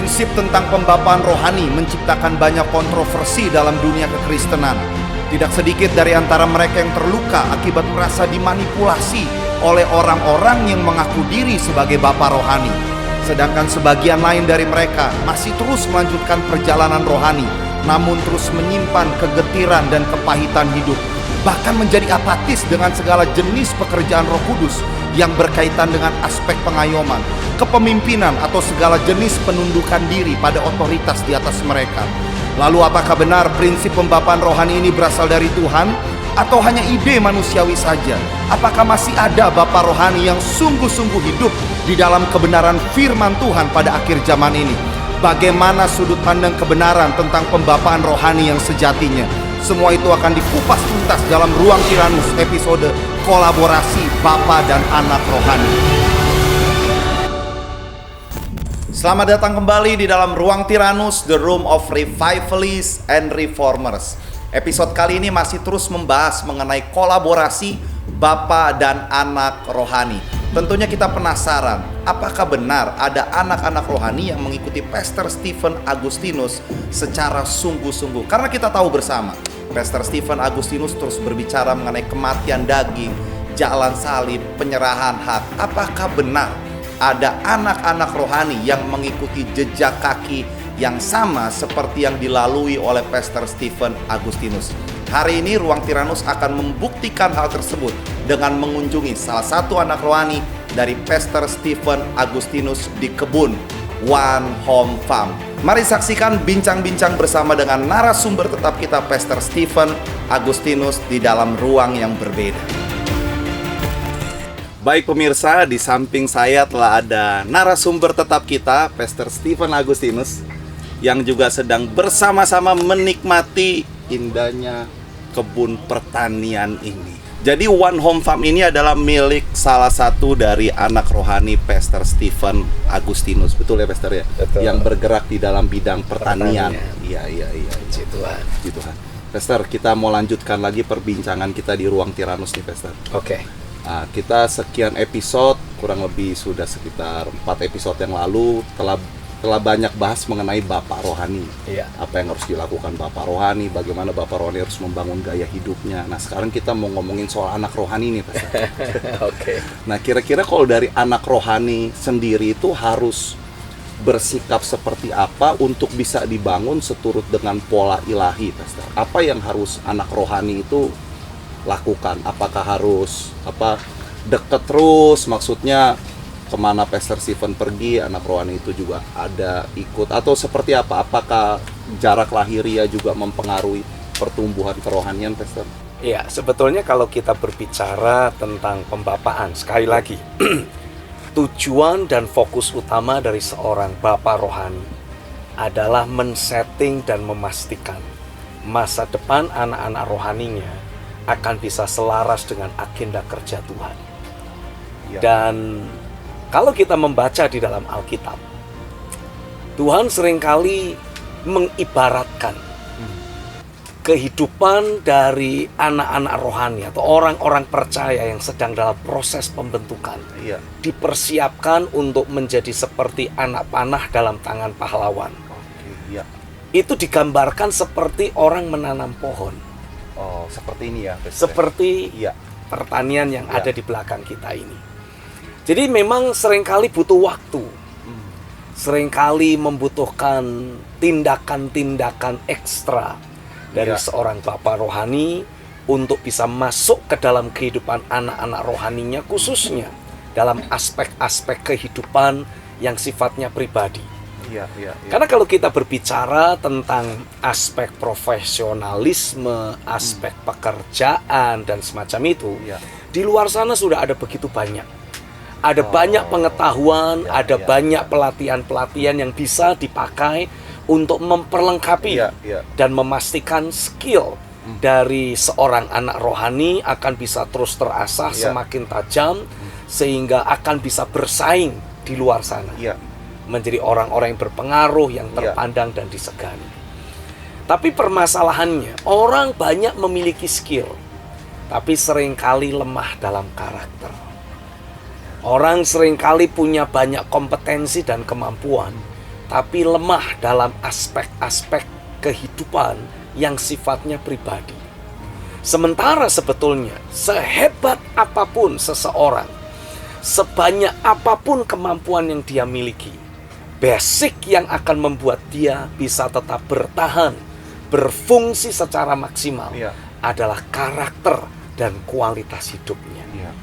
Prinsip tentang pembapaan rohani menciptakan banyak kontroversi dalam dunia kekristenan. Tidak sedikit dari antara mereka yang terluka akibat merasa dimanipulasi oleh orang-orang yang mengaku diri sebagai bapa rohani. Sedangkan sebagian lain dari mereka masih terus melanjutkan perjalanan rohani, namun terus menyimpan kegetiran dan kepahitan hidup, bahkan menjadi apatis dengan segala jenis pekerjaan Roh Kudus yang berkaitan dengan aspek pengayoman, kepemimpinan, atau segala jenis penundukan diri pada otoritas di atas mereka. Lalu apakah benar prinsip pembapaan rohani ini berasal dari Tuhan atau hanya ide manusiawi saja? Apakah masih ada bapa rohani yang sungguh-sungguh hidup di dalam kebenaran firman Tuhan pada akhir zaman ini? Bagaimana sudut pandang kebenaran tentang pembapaan rohani yang sejatinya? Semua itu akan dikupas tuntas dalam Ruang Tiranus episode kolaborasi Bapa dan Anak Rohani. Selamat datang kembali di dalam Ruang Tiranus, The Room of Revivalists and Reformers. Episode kali ini masih terus membahas mengenai kolaborasi Bapa dan Anak Rohani. Tentunya kita penasaran, apakah benar ada anak-anak rohani yang mengikuti Pastor Stephen Agustinus secara sungguh-sungguh? Karena kita tahu bersama, Pastor Stephen Agustinus terus berbicara mengenai kematian daging, jalan salib, penyerahan hak. Apakah benar ada anak-anak rohani yang mengikuti jejak kaki yang sama seperti yang dilalui oleh Pastor Stephen Agustinus? Hari ini Ruang Tiranus akan membuktikan hal tersebut dengan mengunjungi salah satu anak rohani dari Pastor Stephen Agustinus di kebun One Home Farm. Mari saksikan bincang-bincang bersama dengan narasumber tetap kita, Pastor Stephen Agustinus, di dalam ruang yang berbeda. Baik pemirsa, di samping saya telah ada narasumber tetap kita, Pastor Stephen Agustinus, yang juga sedang bersama-sama menikmati indahnya kebun pertanian ini. Jadi One Home Farm ini adalah milik salah satu dari anak rohani Pastor Stephen Agustinus. Betul ya Pastor ya? Betul. Yang bergerak di dalam bidang pertanian. Iya. Puji Tuhan. Puji Tuhan. Pastor, kita mau lanjutkan lagi perbincangan kita di Ruang Tiranus nih Pastor. Oke. Nah, kita sekian episode, kurang lebih sudah sekitar 4 episode yang lalu telah banyak bahas mengenai Bapak Rohani. Iya. Apa yang harus dilakukan Bapak Rohani, bagaimana Bapak Rohani harus membangun gaya hidupnya. Nah, sekarang kita mau ngomongin soal anak rohani nih, Pak. Oke. Nah, kira-kira kalau dari anak rohani sendiri itu harus bersikap seperti apa untuk bisa dibangun seturut dengan pola ilahi, Pastor? Apa yang harus anak rohani itu lakukan? Apakah harus deket terus, maksudnya kemana Pastor Stephen pergi, anak rohani itu juga ada ikut, atau seperti apa? Apakah jarak lahiriah juga mempengaruhi pertumbuhan kerohanian, Pastor? Iya, sebetulnya kalau kita berbicara tentang pembapaan, sekali lagi, tujuan dan fokus utama dari seorang bapa rohani adalah men-setting dan memastikan masa depan anak-anak rohaninya akan bisa selaras dengan agenda kerja Tuhan. Ya. Dan kalau kita membaca di dalam Alkitab, Tuhan seringkali mengibaratkan kehidupan dari anak-anak rohani atau orang-orang percaya yang sedang dalam proses pembentukan. Iya. Dipersiapkan untuk menjadi seperti anak panah dalam tangan pahlawan. Oke, iya. Itu digambarkan seperti orang menanam pohon. Oh, seperti ini ya, Pastor. Seperti Iya. pertanian yang Iya. ada di belakang kita ini. Jadi memang seringkali butuh waktu, seringkali membutuhkan tindakan-tindakan ekstra dari seorang bapak rohani untuk bisa masuk ke dalam kehidupan anak-anak rohaninya, khususnya dalam aspek-aspek kehidupan yang sifatnya pribadi. Iya. Karena kalau kita berbicara tentang aspek profesionalisme, aspek pekerjaan dan semacam itu, di luar sana sudah ada begitu banyak. Ada banyak pengetahuan, ada banyak pelatihan-pelatihan yang bisa dipakai untuk memperlengkapi dan memastikan skill dari seorang anak rohani akan bisa terus terasah semakin tajam, sehingga akan bisa bersaing di luar sana. Menjadi orang-orang yang berpengaruh, yang terpandang dan disegani. Tapi permasalahannya, orang banyak memiliki skill, tapi seringkali lemah dalam karakter. Orang seringkali punya banyak kompetensi dan kemampuan, tetapi lemah dalam aspek-aspek kehidupan yang sifatnya pribadi. Sementara sebetulnya sehebat apapun seseorang, sebanyak apapun kemampuan yang dia miliki, basic yang akan membuat dia bisa tetap bertahan, berfungsi secara maksimal adalah karakter dan kualitas hidupnya.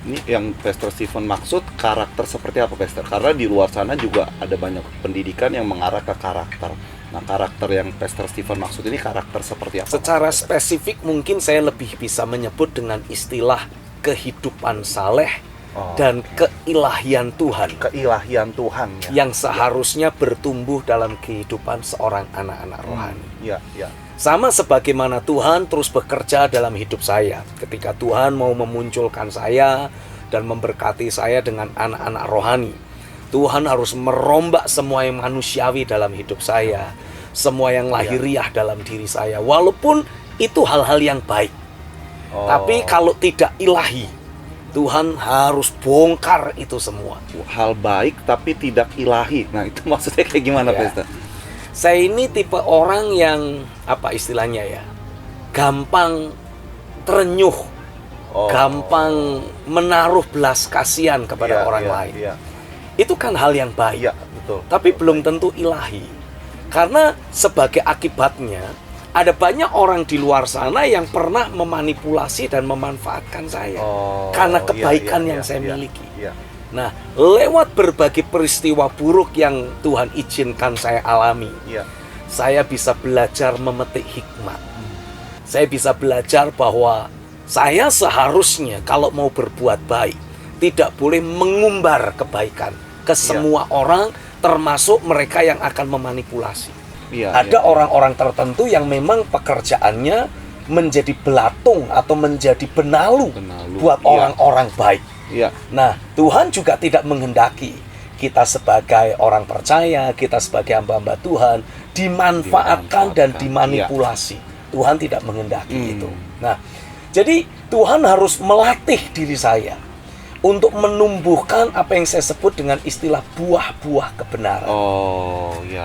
Ini yang Pastor Stephen maksud karakter seperti apa, Pastor? Karena di luar sana juga ada banyak pendidikan yang mengarah ke karakter. Nah, karakter yang Pastor Stephen maksud ini karakter seperti apa? Secara spesifik mungkin saya lebih bisa menyebut dengan istilah kehidupan saleh dan keilahian Tuhan. Keilahian Tuhan yang seharusnya bertumbuh dalam kehidupan seorang anak-anak rohani. Sama sebagaimana Tuhan terus bekerja dalam hidup saya. Ketika Tuhan mau memunculkan saya dan memberkati saya dengan anak-anak rohani, Tuhan harus merombak semua yang manusiawi dalam hidup saya, semua yang lahiriah dalam diri saya, walaupun itu hal-hal yang baik. Tapi kalau tidak ilahi, Tuhan harus bongkar itu semua. Hal baik tapi tidak ilahi. Nah, itu maksudnya kayak gimana, Pastor? Saya ini tipe orang yang, apa istilahnya ya, gampang terenyuh, gampang menaruh belas kasihan kepada orang lain. Itu kan hal yang baik, betul. Tapi belum tentu ilahi. Karena sebagai akibatnya, ada banyak orang di luar sana yang pernah memanipulasi dan memanfaatkan saya karena kebaikan yang saya miliki. Nah, lewat berbagai peristiwa buruk yang Tuhan izinkan saya alami, saya bisa belajar memetik hikmat. Saya bisa belajar bahwa saya seharusnya kalau mau berbuat baik, tidak boleh mengumbar kebaikan ke semua orang, termasuk mereka yang akan memanipulasi. Ada orang-orang tertentu yang memang pekerjaannya menjadi belatung atau menjadi benalu buat orang-orang baik. Nah, Tuhan juga tidak menghendaki kita sebagai orang percaya, kita sebagai hamba-hamba Tuhan dimanfaatkan dan dimanipulasi. Tuhan tidak menghendaki itu. Nah, jadi Tuhan harus melatih diri saya untuk menumbuhkan apa yang saya sebut dengan istilah buah-buah kebenaran.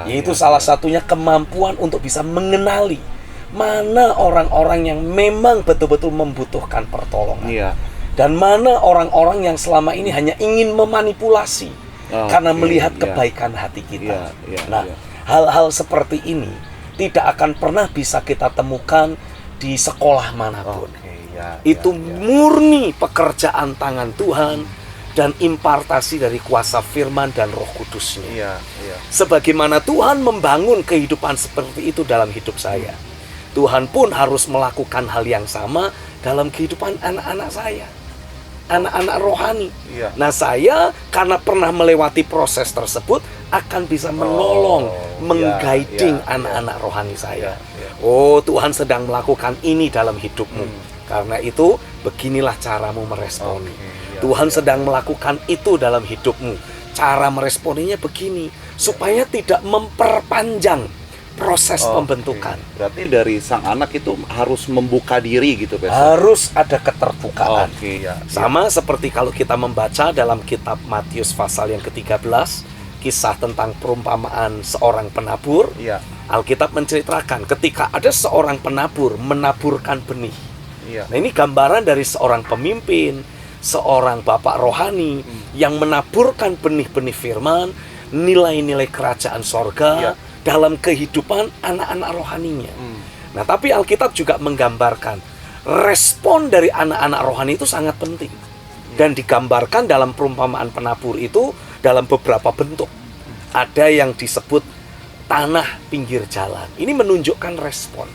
Yaitu salah satunya kemampuan untuk bisa mengenali mana orang-orang yang memang betul-betul membutuhkan pertolongan. Dan mana orang-orang yang selama ini hanya ingin memanipulasi karena melihat kebaikan hati kita. Nah, hal-hal seperti ini tidak akan pernah bisa kita temukan di sekolah manapun. Itu murni pekerjaan tangan Tuhan dan impartasi dari kuasa firman dan Roh Kudus-Nya. Sebagaimana Tuhan membangun kehidupan seperti itu dalam hidup saya, Tuhan pun harus melakukan hal yang sama dalam kehidupan anak-anak saya, anak-anak rohani. Nah, saya karena pernah melewati proses tersebut akan bisa menolong, mengguiding anak-anak rohani saya. Tuhan sedang melakukan ini dalam hidupmu. Karena itu, beginilah caramu meresponi. Tuhan sedang melakukan itu dalam hidupmu. Cara meresponinya begini, supaya tidak memperpanjang proses pembentukan. Berarti dari sang anak itu harus membuka diri gitu, Pastor? Harus ada keterbukaan. Sama seperti kalau kita membaca dalam kitab Matius pasal yang ke-13, kisah tentang perumpamaan seorang penabur. Alkitab menceritakan ketika ada seorang penabur menaburkan benih. Nah, ini gambaran dari seorang pemimpin, seorang bapak rohani yang menaburkan benih-benih firman, nilai-nilai kerajaan sorga dalam kehidupan anak-anak rohaninya. Nah, tapi Alkitab juga menggambarkan respon dari anak-anak rohani itu sangat penting. Dan digambarkan dalam perumpamaan penabur itu dalam beberapa bentuk. Ada yang disebut tanah pinggir jalan. Ini menunjukkan respon.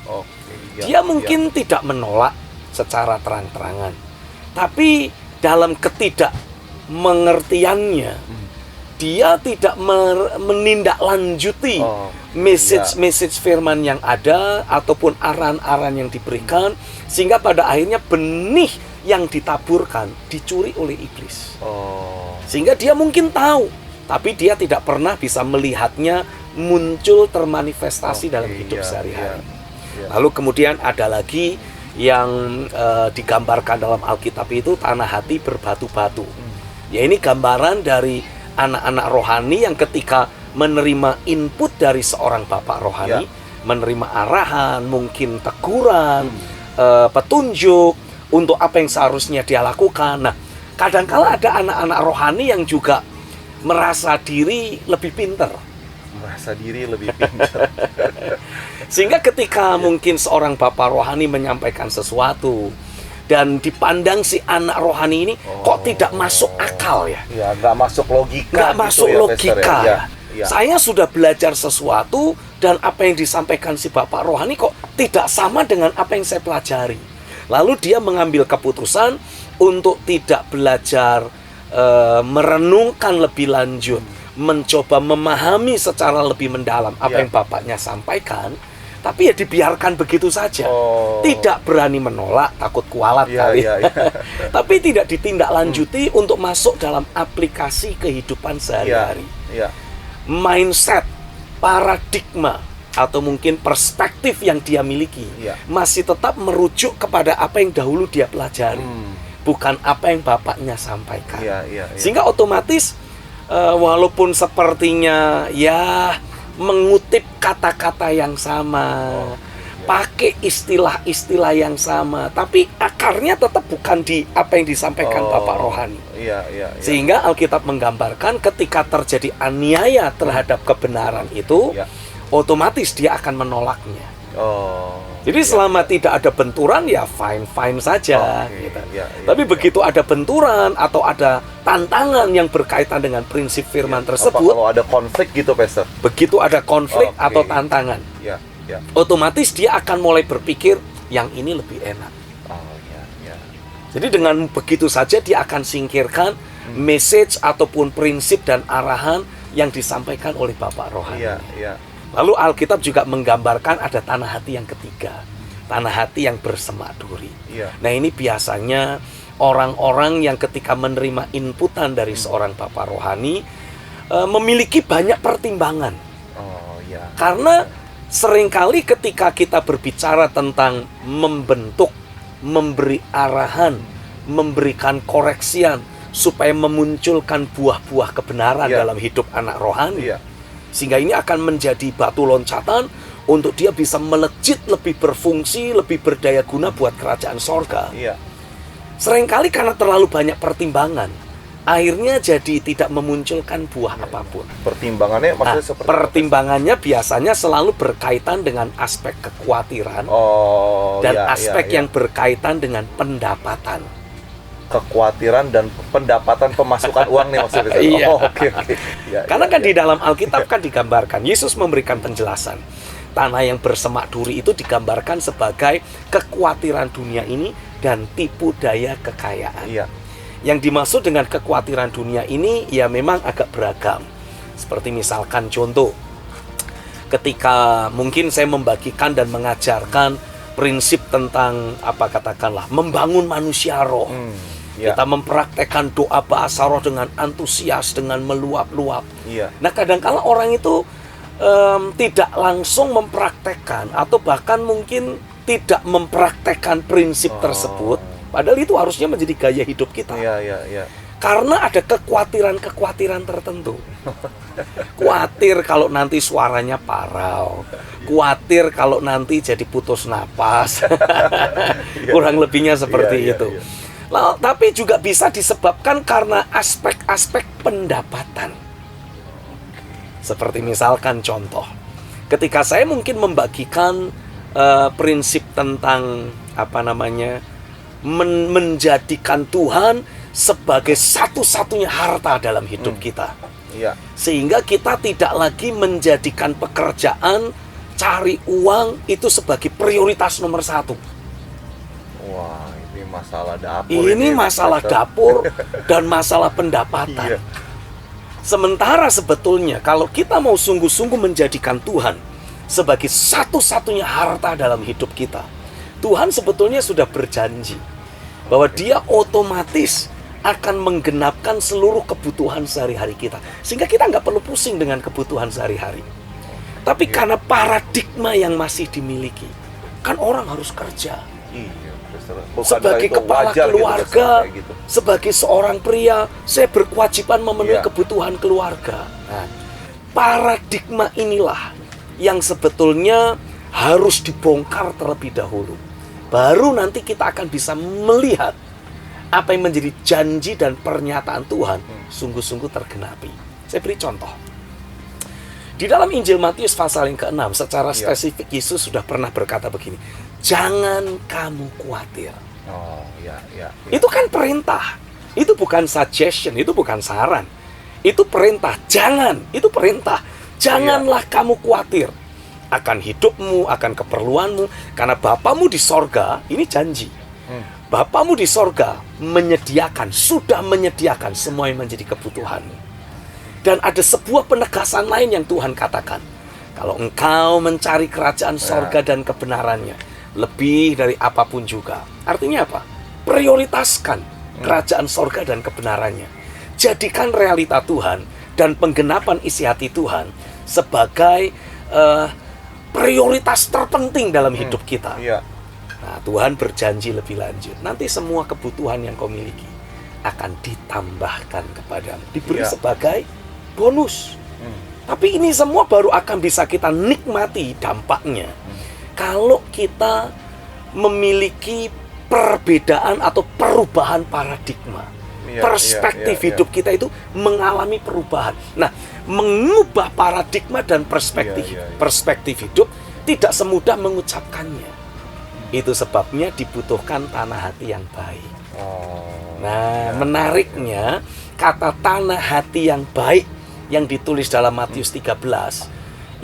Dia mungkin tidak menolak secara terang-terangan, tapi dalam ketidakmengertiannya, dia tidak menindaklanjuti message firman yang ada ataupun arahan-arahan yang diberikan, sehingga pada akhirnya benih yang ditaburkan dicuri oleh iblis. Sehingga dia mungkin tahu, tapi dia tidak pernah bisa melihatnya muncul termanifestasi dalam hidup sehari-hari. Lalu kemudian ada lagi yang digambarkan dalam Alkitab itu tanah hati berbatu-batu. Ya, ini gambaran dari anak-anak rohani yang ketika menerima input dari seorang bapak rohani, menerima arahan, mungkin teguran, petunjuk untuk apa yang seharusnya dia lakukan. Nah, kadangkala ada anak-anak rohani yang juga merasa diri lebih pinter. Merasa diri lebih pintar. Sehingga ketika mungkin seorang bapak rohani menyampaikan sesuatu dan dipandang si anak rohani ini kok tidak masuk akal ya. Ya, nggak masuk logika. Nggak gitu masuk ya, logika Pastor, ya. Ya. Saya sudah belajar sesuatu dan apa yang disampaikan si bapak rohani kok tidak sama dengan apa yang saya pelajari. Lalu dia mengambil keputusan untuk tidak belajar merenungkan lebih lanjut, mencoba memahami secara lebih mendalam apa yang bapaknya sampaikan, tapi ya dibiarkan begitu saja. Tidak berani menolak, takut kualat kali. Tapi tidak ditindaklanjuti untuk masuk dalam aplikasi kehidupan sehari-hari. Mindset, paradigma, atau mungkin perspektif yang dia miliki masih tetap merujuk kepada apa yang dahulu dia pelajari, bukan apa yang bapaknya sampaikan. Sehingga otomatis walaupun sepertinya ya mengutip kata-kata yang sama, pakai istilah-istilah yang sama, tapi akarnya tetap bukan di apa yang disampaikan bapak rohani. Sehingga Alkitab menggambarkan ketika terjadi aniaya terhadap kebenaran itu, otomatis dia akan menolaknya. Jadi selama tidak ada benturan ya fine-fine saja. Gitu. Tapi begitu ada benturan atau ada tantangan yang berkaitan dengan prinsip firman tersebut, kalau ada konflik gitu, Pastor? Begitu ada konflik atau tantangan, otomatis dia akan mulai berpikir yang ini lebih enak. Jadi dengan begitu saja dia akan singkirkan message ataupun prinsip dan arahan yang disampaikan oleh bapak rohani. Lalu Alkitab juga menggambarkan ada tanah hati yang ketiga, tanah hati yang bersemak duri. Nah, ini biasanya orang-orang yang ketika menerima inputan dari seorang bapak rohani memiliki banyak pertimbangan. Karena seringkali ketika kita berbicara tentang membentuk, memberi arahan, memberikan koreksian supaya memunculkan buah-buah kebenaran dalam hidup anak rohani, sehingga ini akan menjadi batu loncatan untuk dia bisa melejit, lebih berfungsi, lebih berdaya guna buat kerajaan sorga. Seringkali karena terlalu banyak pertimbangan, akhirnya jadi tidak memunculkan buah apapun. Pertimbangannya maksudnya seperti pertimbangannya biasanya selalu berkaitan dengan aspek kekhawatiran dan aspek yang berkaitan dengan pendapatan. Kekhawatiran dan pendapatan pemasukan uang nih maksudnya. Oke. Karena kan di dalam Alkitab kan digambarkan, Yesus memberikan penjelasan. Tanah yang bersemak duri itu digambarkan sebagai kekhawatiran dunia ini dan tipu daya kekayaan. Yang dimaksud dengan kekhawatiran dunia ini ya memang agak beragam. Seperti misalkan contoh, ketika mungkin saya membagikan dan mengajarkan prinsip tentang katakanlah membangun manusia roh. Kita mempraktekkan doa bahasa roh dengan antusias, dengan meluap-luap. Nah, kadang-kala orang itu tidak langsung mempraktekkan atau bahkan mungkin tidak mempraktekkan prinsip tersebut. Padahal itu harusnya menjadi gaya hidup kita. Karena ada kekhawatiran-kekhawatiran tertentu. Khawatir kalau nanti suaranya parau. Khawatir kalau nanti jadi putus napas. Kurang lebihnya seperti itu. Tapi juga bisa disebabkan karena aspek-aspek pendapatan. Seperti misalkan contoh, ketika saya mungkin membagikan prinsip tentang menjadikan Tuhan sebagai satu-satunya harta dalam hidup kita. Sehingga kita tidak lagi menjadikan pekerjaan, cari uang itu sebagai prioritas nomor satu. Wah, ini masalah dapur. Ini masalah dapur dan masalah pendapatan. Sementara sebetulnya kalau kita mau sungguh-sungguh menjadikan Tuhan sebagai satu-satunya harta dalam hidup kita, Tuhan sebetulnya sudah berjanji bahwa Dia otomatis akan menggenapkan seluruh kebutuhan sehari-hari kita. Sehingga kita nggak perlu pusing dengan kebutuhan sehari-hari. Tapi karena paradigma yang masih dimiliki, kan orang harus kerja. Sebagai kepala keluarga, sebagai seorang pria, saya berkewajiban memenuhi kebutuhan keluarga. Nah, paradigma inilah yang sebetulnya harus dibongkar terlebih dahulu. Baru nanti kita akan bisa melihat apa yang menjadi janji dan pernyataan Tuhan sungguh-sungguh tergenapi. Saya beri contoh. Di dalam Injil Matius pasal yang ke-6, secara spesifik Yesus sudah pernah berkata begini, jangan kamu khawatir. Oh, ya. Itu kan perintah. Itu bukan suggestion, itu bukan saran. Itu perintah, jangan. Itu perintah. Janganlah kamu khawatir akan hidupmu, akan keperluanmu, karena Bapamu di sorga, ini janji. Bapamu di sorga menyediakan, sudah menyediakan semua yang menjadi kebutuhanmu. Dan ada sebuah penegasan lain yang Tuhan katakan. Kalau engkau mencari kerajaan sorga dan kebenarannya, lebih dari apapun juga. Artinya apa? Prioritaskan kerajaan sorga dan kebenarannya. Jadikan realita Tuhan dan penggenapan isi hati Tuhan sebagai prioritas terpenting dalam hidup kita. Nah, Tuhan berjanji lebih lanjut. Nanti semua kebutuhan yang kau miliki akan ditambahkan kepadamu. Diberi sebagai bonus. Tapi ini semua baru akan bisa kita nikmati dampaknya kalau kita memiliki perbedaan atau perubahan paradigma. Perspektif hidup kita itu mengalami perubahan. Nah, mengubah paradigma dan perspektif hidup tidak semudah mengucapkannya. Itu sebabnya dibutuhkan tanah hati yang baik. Menariknya kata tanah hati yang baik yang ditulis dalam Matius 13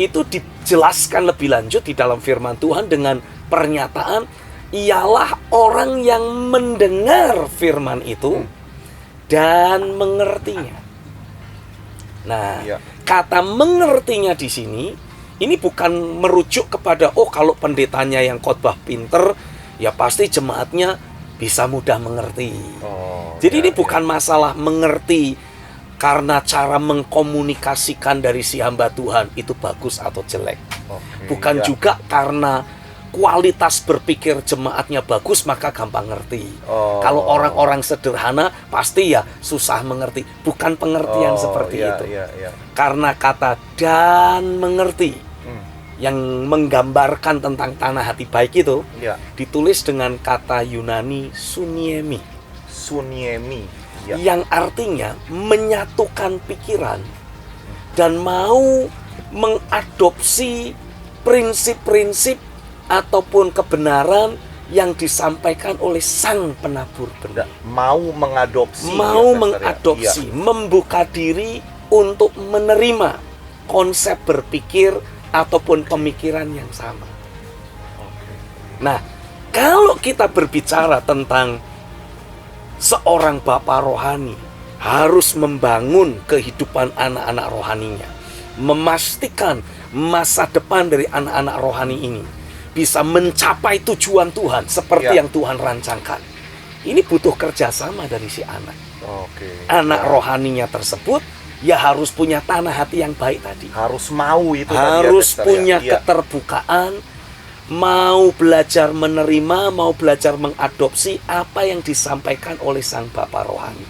itu dijelaskan lebih lanjut di dalam firman Tuhan dengan pernyataan ialah orang yang mendengar firman itu dan mengertinya. Nah, kata mengertinya di sini ini bukan merujuk kepada kalau pendetanya yang khotbah pinter, ya pasti jemaatnya bisa mudah mengerti. Jadi ini bukan masalah mengerti karena cara mengkomunikasikan dari si hamba Tuhan itu bagus atau jelek. Bukan juga karena kualitas berpikir jemaatnya bagus maka gampang ngerti. Kalau orang-orang sederhana pasti ya susah mengerti. Bukan pengertian seperti itu. Karena kata dan mengerti yang menggambarkan tentang tanah hati baik itu ditulis dengan kata Yunani suniemi. Yang artinya menyatukan pikiran dan mau mengadopsi prinsip-prinsip ataupun kebenaran yang disampaikan oleh sang penabur benih. Mau mengadopsi, membuka diri untuk menerima konsep berpikir ataupun pemikiran yang sama. Nah, kalau kita berbicara tentang seorang bapak rohani harus membangun kehidupan anak-anak rohaninya, memastikan masa depan dari anak-anak rohani ini bisa mencapai tujuan Tuhan seperti yang Tuhan rancangkan. Ini butuh kerjasama dari si anak. Anak rohaninya tersebut ya harus punya tanah hati yang baik tadi. Harus mau itu. Harus punya keterbukaan, mau belajar menerima, mau belajar mengadopsi apa yang disampaikan oleh sang bapak rohani.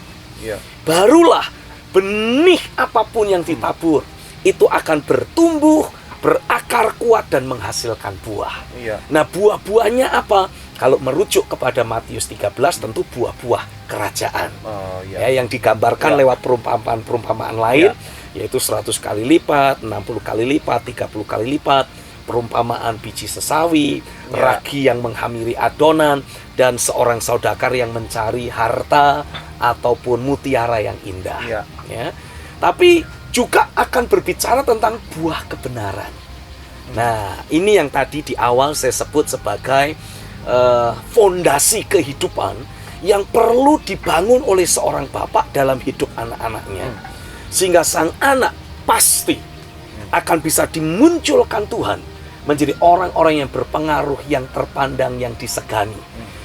Barulah benih apapun yang ditabur itu akan bertumbuh, berakar kuat dan menghasilkan buah. Nah, buah-buahnya apa? Kalau merujuk kepada Matius 13 tentu buah-buah kerajaan. Yang digambarkan lewat perumpamaan lain, yaitu 100 kali lipat, 60 kali lipat, 30 kali lipat, perumpamaan biji sesawi, ragi yang menghamiri adonan, dan seorang saudagar yang mencari harta ataupun mutiara yang indah. Tapi juga akan berbicara tentang buah kebenaran. Nah, ini yang tadi di awal saya sebut sebagai fondasi kehidupan yang perlu dibangun oleh seorang bapak dalam hidup anak-anaknya. Sehingga sang anak pasti akan bisa dimunculkan Tuhan menjadi orang-orang yang berpengaruh, yang terpandang, yang disegani.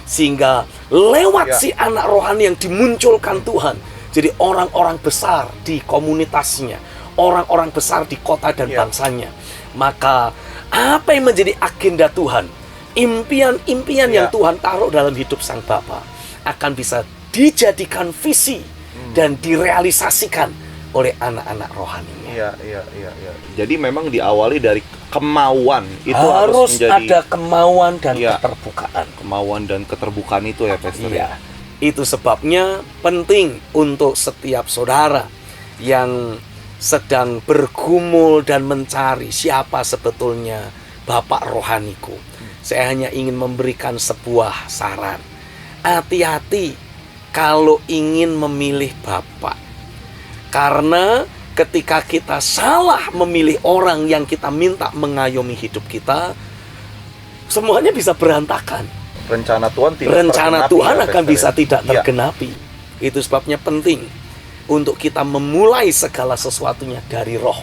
Sehingga lewat si anak rohani yang dimunculkan Tuhan, jadi orang-orang besar di komunitasnya, orang-orang besar di kota dan bangsanya. Maka apa yang menjadi agenda Tuhan, impian-impian yang Tuhan taruh dalam hidup sang Bapa akan bisa dijadikan visi dan direalisasikan oleh anak-anak rohaninya. Iya. Jadi memang diawali dari kemauan itu Harus menjadi ada kemauan dan Iya. keterbukaan. kemauan dan keterbukaan itu ya, Pastor. Iya. Itu sebabnya penting untuk setiap saudara yang sedang bergumul dan mencari siapa sebetulnya Bapak rohaniku. Saya hanya ingin memberikan sebuah saran. Hati-hati kalau ingin memilih Bapak. Karena ketika kita salah memilih orang yang kita minta mengayomi hidup kita, semuanya bisa berantakan. Rencana Tuhan tidak Rencana tergenapi Tuhan ya, akan Pastor, bisa ya? tidak Iya. tergenapi. Itu sebabnya penting untuk kita memulai segala sesuatunya dari roh.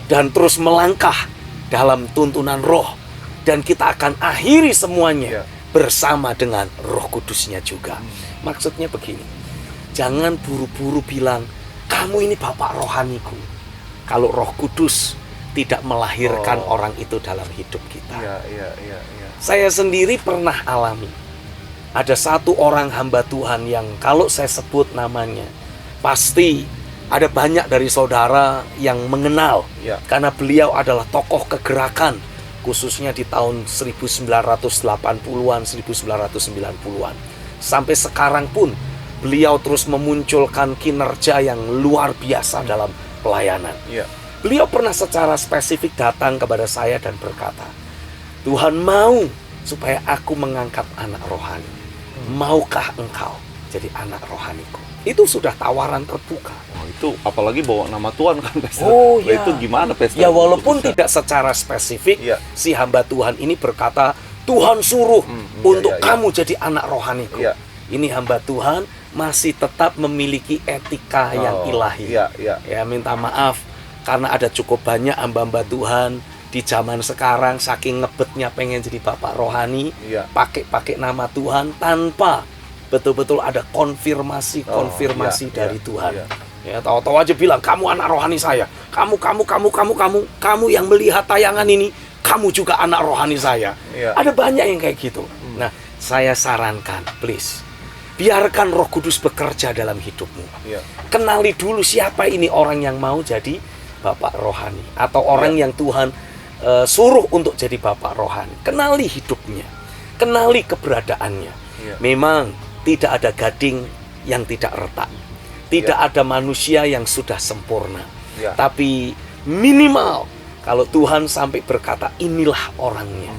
Dan terus melangkah dalam tuntunan roh. Dan kita akan akhiri semuanya Iya. bersama dengan Roh Kudusnya juga. Maksudnya begini, jangan buru-buru bilang, kamu ini Bapak rohaniku. Kalau Roh Kudus tidak melahirkan orang itu dalam hidup kita. Iya. Saya sendiri pernah alami. Ada satu orang hamba Tuhan yang kalau saya sebut namanya, pasti ada banyak dari saudara yang mengenal. Iya. Karena beliau adalah tokoh kegerakan, khususnya di tahun 1980-an, 1990-an. Sampai sekarang pun beliau terus memunculkan kinerja yang luar biasa dalam pelayanan. Iya. Beliau pernah secara spesifik datang kepada saya dan berkata, Tuhan mau supaya aku mengangkat anak rohani. Maukah engkau jadi anak rohaniku? Itu sudah tawaran terbuka. Oh, itu apalagi bawa nama Tuhan kan, Pastor. Oh, Nah, iya. itu gimana, Pastor? Ya walaupun Bisa. tidak secara spesifik, Iya. si hamba Tuhan ini berkata, Tuhan suruh Iya, untuk iya. kamu jadi anak rohaniku. Iya. Ini hamba Tuhan masih tetap memiliki etika yang ilahi. Iya. Ya minta maaf karena ada cukup banyak hamba-hamba Tuhan di zaman sekarang saking ngebetnya pengen jadi bapak rohani, Iya. pakai nama Tuhan tanpa betul-betul ada konfirmasi iya, dari iya, Tuhan. iya. Ya tahu-tahu aja bilang kamu anak rohani saya. Kamu yang melihat tayangan ini, kamu juga anak rohani saya. Iya. Ada banyak yang kayak gitu. Nah, saya sarankan, please, biarkan Roh Kudus bekerja dalam hidupmu. Iya. Kenali dulu siapa ini orang yang mau jadi bapak rohani atau orang yang Tuhan suruh untuk jadi bapak rohani. Kenali hidupnya, kenali keberadaannya. Iya. Memang tidak ada gading yang tidak retak, tidak ada manusia yang sudah sempurna. Iya. Tapi minimal kalau Tuhan sampai berkata inilah orangnya,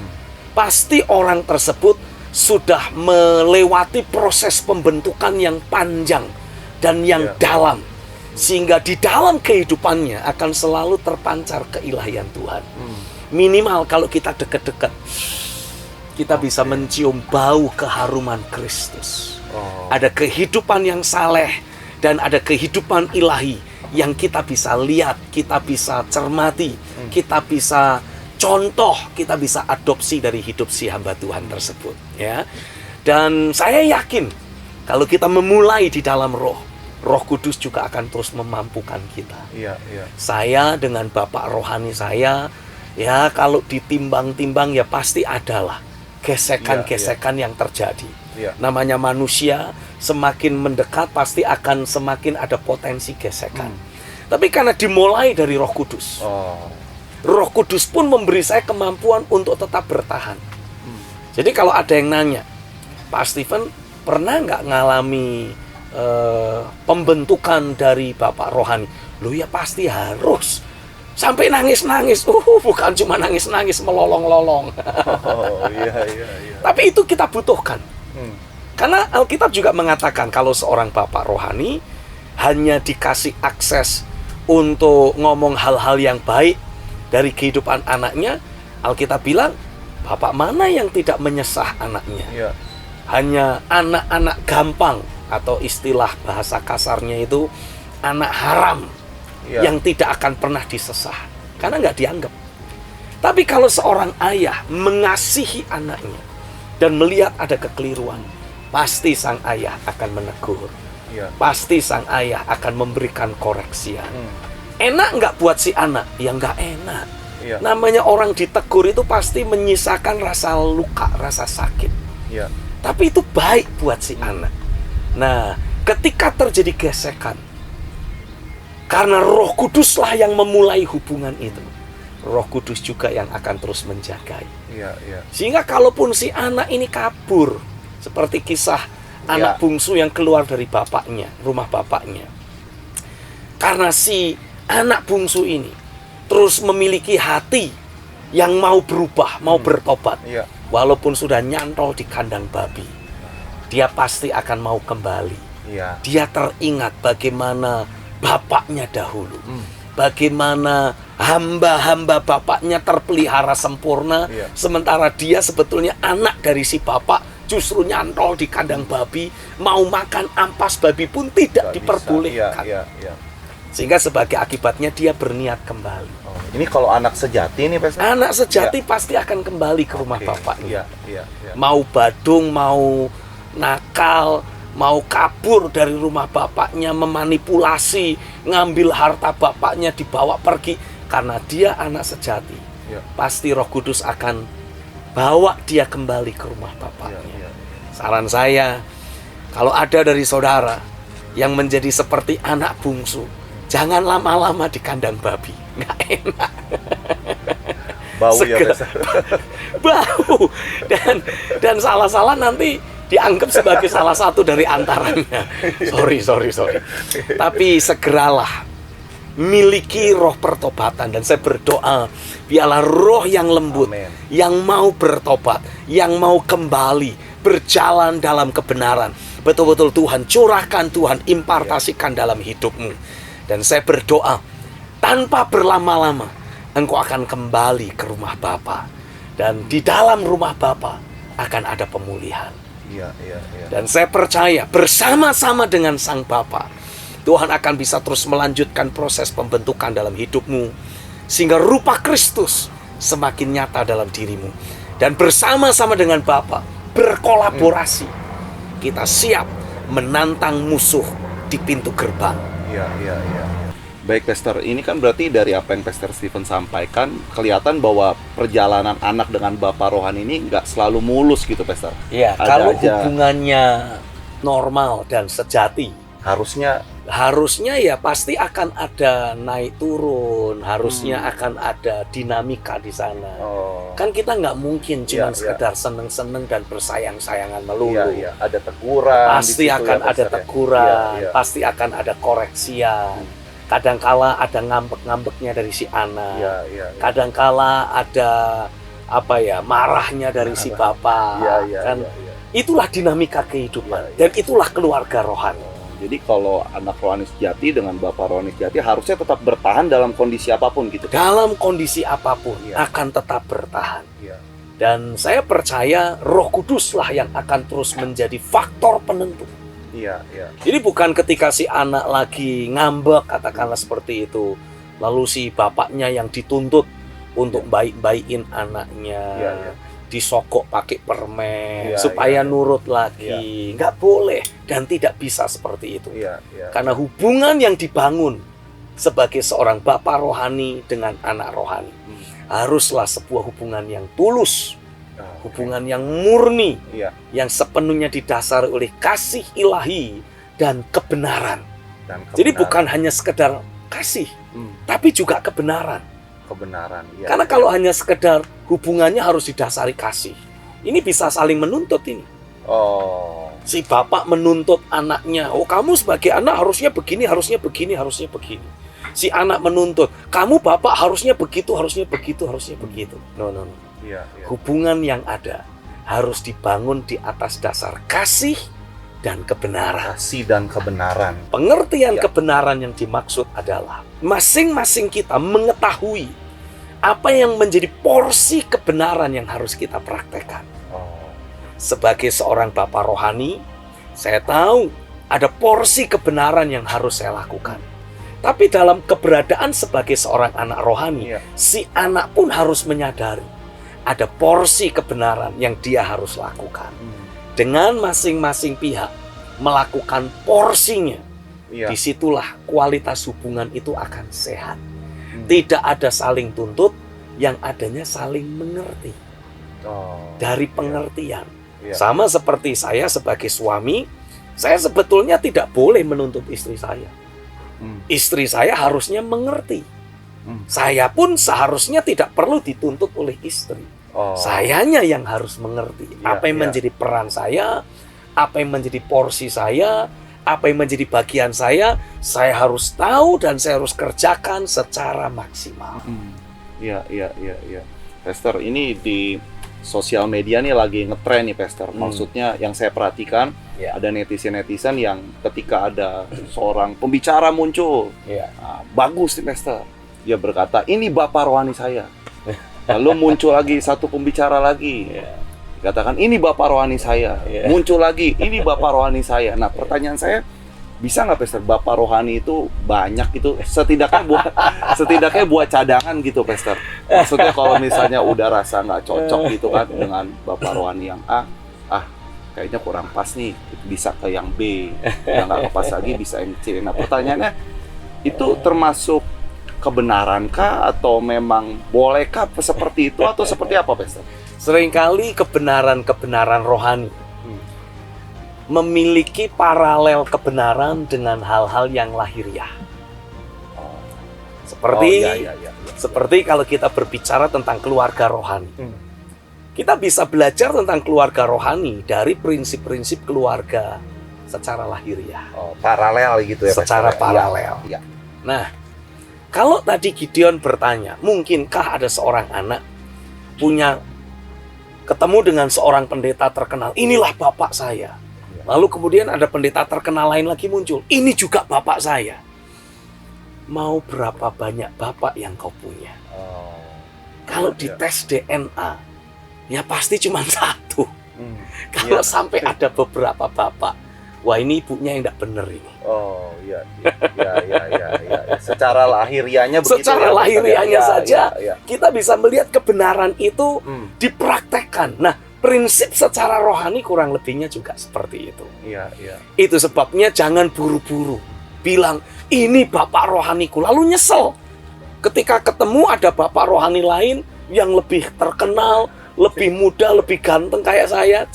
pasti orang tersebut sudah melewati proses pembentukan yang panjang dan yang Iya. dalam, sehingga di dalam kehidupannya akan selalu terpancar keilahian Tuhan. Minimal kalau kita dekat-dekat, kita bisa mencium bau keharuman Kristus. Ada kehidupan yang saleh dan ada kehidupan ilahi yang kita bisa lihat, kita bisa cermati, kita bisa contoh, kita bisa adopsi dari hidup si hamba Tuhan tersebut, ya. Dan saya yakin kalau kita memulai di dalam Roh Kudus juga akan terus memampukan kita. Iya. Saya dengan bapak rohani saya, ya kalau ditimbang-timbang ya pasti adalah gesekan-gesekan yang terjadi. Iya. Namanya manusia, semakin mendekat pasti akan semakin ada potensi gesekan. Tapi karena dimulai dari Roh Kudus, Roh Kudus pun memberi saya kemampuan untuk tetap bertahan. Jadi kalau ada yang nanya, Pak Stephen pernah nggak ngalami pembentukan dari Bapak Rohani? Loh ya pasti harus. Sampai nangis-nangis. Bukan cuma nangis-nangis melolong-lolong. Iya. Tapi itu kita butuhkan. Karena Alkitab juga mengatakan kalau seorang Bapak Rohani hanya dikasih akses untuk ngomong hal-hal yang baik dari kehidupan anaknya, Alkitab bilang, bapak mana yang tidak menyesah anaknya? Iya. Hanya anak-anak gampang, atau istilah bahasa kasarnya itu anak haram, Iya. yang tidak akan pernah disesah karena nggak dianggap. Tapi kalau seorang ayah mengasihi anaknya dan melihat ada kekeliruan, pasti sang ayah akan menegur. Iya. Pasti sang ayah akan memberikan koreksian. Enak nggak buat si anak? Ya nggak enak. Iya. Namanya orang ditegur itu pasti menyisakan rasa luka, rasa sakit. Iya. Tapi itu baik buat si anak. Nah, ketika terjadi gesekan, Karena Roh Kuduslah yang memulai hubungan itu. Roh Kudus juga yang akan terus menjagai. Iya, iya. Sehingga kalaupun si anak ini kabur, seperti kisah anak bungsu yang keluar dari bapaknya, rumah bapaknya. Karena si anak bungsu ini terus memiliki hati yang mau berubah, mau bertobat. Iya. Walaupun sudah nyantol di kandang babi, dia pasti akan mau kembali. Iya. Dia teringat bagaimana bapaknya dahulu. Bagaimana hamba-hamba bapaknya terpelihara sempurna. Iya. Sementara dia sebetulnya anak dari si bapak, justru nyantol di kandang babi. Mau makan ampas babi pun tidak diperbolehkan. Iya, iya. Sehingga sebagai akibatnya dia berniat kembali. Oh, ini kalau anak sejati nih, Pastor? Anak sejati pasti akan kembali ke rumah Oke. bapaknya. Iya, iya. Mau badung, mau nakal, mau kabur dari rumah bapaknya, memanipulasi, ngambil harta bapaknya, dibawa pergi. Karena dia anak sejati, Iya. pasti Roh Kudus akan bawa dia kembali ke rumah bapaknya. Iya, iya. Saran saya, kalau ada dari saudara yang menjadi seperti anak bungsu, jangan lama-lama di kandang babi. Nggak enak. Bau ya, Segera. Pastor? Bau. Dan salah-salah nanti dianggap sebagai salah satu dari antaranya. Sorry. Tapi segeralah miliki roh pertobatan. Dan saya berdoa, biarlah roh yang lembut, Amin. yang mau bertobat, yang mau kembali berjalan dalam kebenaran. Betul-betul Tuhan curahkan, Tuhan impartasikan dalam hidupmu. Dan saya berdoa, tanpa berlama-lama engkau akan kembali ke rumah Bapa. Dan di dalam rumah Bapa akan ada pemulihan. Iya. Dan saya percaya bersama-sama dengan Sang Bapa, Tuhan akan bisa terus melanjutkan proses pembentukan dalam hidupmu, sehingga rupa Kristus semakin nyata dalam dirimu. Dan bersama-sama dengan Bapa berkolaborasi, kita siap menantang musuh di pintu gerbang. Iya. Baik, Pastor, ini kan berarti dari apa yang Pastor Stephen sampaikan, kelihatan bahwa perjalanan anak dengan Bapak rohani ini nggak selalu mulus gitu, Pastor. Ya, Ada kalau aja. hubungannya normal dan sejati, Harusnya ya pasti akan ada naik turun, harusnya akan ada dinamika di sana. Kan kita nggak mungkin cuma Iya. sekedar seneng-seneng dan bersayang-sayangan melulu. Iya, ada teguran. Pasti di situ akan ya, ada Pastor, ya? teguran, Iya. pasti akan ada koreksian. Kadangkala ada ngambek-ngambeknya dari si anak. Iya. Kadangkala ada marahnya dari si bapak. Iya. Kan itulah dinamika kehidupan dan itulah keluarga rohani. Jadi kalau anak rohani sejati dengan Bapak rohani sejati harusnya tetap bertahan dalam kondisi apapun gitu. Dalam kondisi apapun Iya. akan tetap bertahan. Iya. Dan saya percaya Roh Kuduslah yang akan terus menjadi faktor penentu. Iya. Jadi bukan ketika si anak lagi ngambek, katakanlah seperti itu, lalu si bapaknya yang dituntut untuk baik-baikin anaknya, Iya. disokok pakai permen Iya, supaya iya. nurut lagi. Nggak boleh dan tidak bisa seperti itu. Iya. Karena hubungan yang dibangun sebagai seorang bapak rohani dengan anak rohani haruslah sebuah hubungan yang tulus, hubungan yang murni, Iya. yang sepenuhnya didasari oleh kasih ilahi dan kebenaran. Dan Jadi bukan hanya sekedar kasih, tapi juga kebenaran. kebenaran. Iya. Karena kalau hanya sekedar hubungannya harus didasari kasih, ini bisa saling menuntut ini. Oh. Si bapak menuntut anaknya, oh kamu sebagai anak harusnya begini, harusnya begini, harusnya begini. Si anak menuntut, kamu bapak harusnya begitu, harusnya begitu, harusnya begitu. No. Iya. Hubungan yang ada harus dibangun di atas dasar kasih dan kebenaran. Kasih dan kebenaran. Pengertian Ya. kebenaran yang dimaksud adalah masing-masing kita mengetahui apa yang menjadi porsi kebenaran yang harus kita praktekkan. Oh. Sebagai seorang bapak rohani, saya tahu ada porsi kebenaran yang harus saya lakukan. Tapi dalam keberadaan sebagai seorang anak rohani, Iya. si anak pun harus menyadari ada porsi kebenaran yang dia harus lakukan. Dengan masing-masing pihak melakukan porsinya, Iya. disitulah kualitas hubungan itu akan sehat. Tidak ada saling tuntut, yang adanya saling mengerti. Oh. Dari pengertian. Iya. Sama seperti saya sebagai suami, saya sebetulnya tidak boleh menuntut istri saya. Istri saya harusnya mengerti. Saya pun seharusnya tidak perlu dituntut oleh istri. Sayanya yang harus mengerti apa yang menjadi peran saya, apa yang menjadi porsi saya, apa yang menjadi bagian saya harus tahu dan saya harus kerjakan secara maksimal. Iya. Pastor, ini di sosial media nih lagi ngetren nih, Pastor. Maksudnya yang saya perhatikan, ada netizen-netizen yang ketika ada seorang pembicara muncul, bagus nih, Pastor. Dia berkata, ini Bapak rohani saya. Lalu muncul lagi satu pembicara lagi. Dikatakan, ini Bapak rohani saya. Muncul lagi, ini Bapak rohani saya. Nah, pertanyaan saya, bisa nggak, Pastor, Bapak rohani itu banyak itu setidaknya buat cadangan gitu, Pastor. Maksudnya kalau misalnya udah rasa nggak cocok gitu kan dengan Bapak rohani yang A, kayaknya kurang pas nih, bisa ke yang B, yang nggak pas lagi bisa yang C. Nah, pertanyaannya itu termasuk kebenarankah atau memang bolehkah seperti itu atau seperti apa, Pastor? Seringkali kebenaran rohani memiliki paralel kebenaran dengan hal-hal yang lahiriah. Seperti kalau kita berbicara tentang keluarga rohani. Kita bisa belajar tentang keluarga rohani dari prinsip-prinsip keluarga secara lahiriah. Paralel gitu ya, secara Pastor? paralel. Nah, kalau tadi Gideon bertanya, mungkinkah ada seorang anak ketemu dengan seorang pendeta terkenal, inilah bapak saya. Lalu kemudian ada pendeta terkenal lain lagi muncul, ini juga bapak saya. Mau berapa banyak bapak yang kau punya? Kalau dites DNA, ya pasti cuma satu. Kalau sampai ada beberapa bapak, wah ini ibunya yang tidak benar ini. Iya. Secara lahiriahnya begitu. Secara lahiriahnya saja, kita bisa melihat kebenaran itu dipraktekkan. Nah, prinsip secara rohani kurang lebihnya juga seperti itu. Itu sebabnya jangan buru-buru bilang, ini bapak rohaniku, lalu nyesel ketika ketemu ada bapak rohani lain yang lebih terkenal, lebih muda, lebih ganteng kayak saya.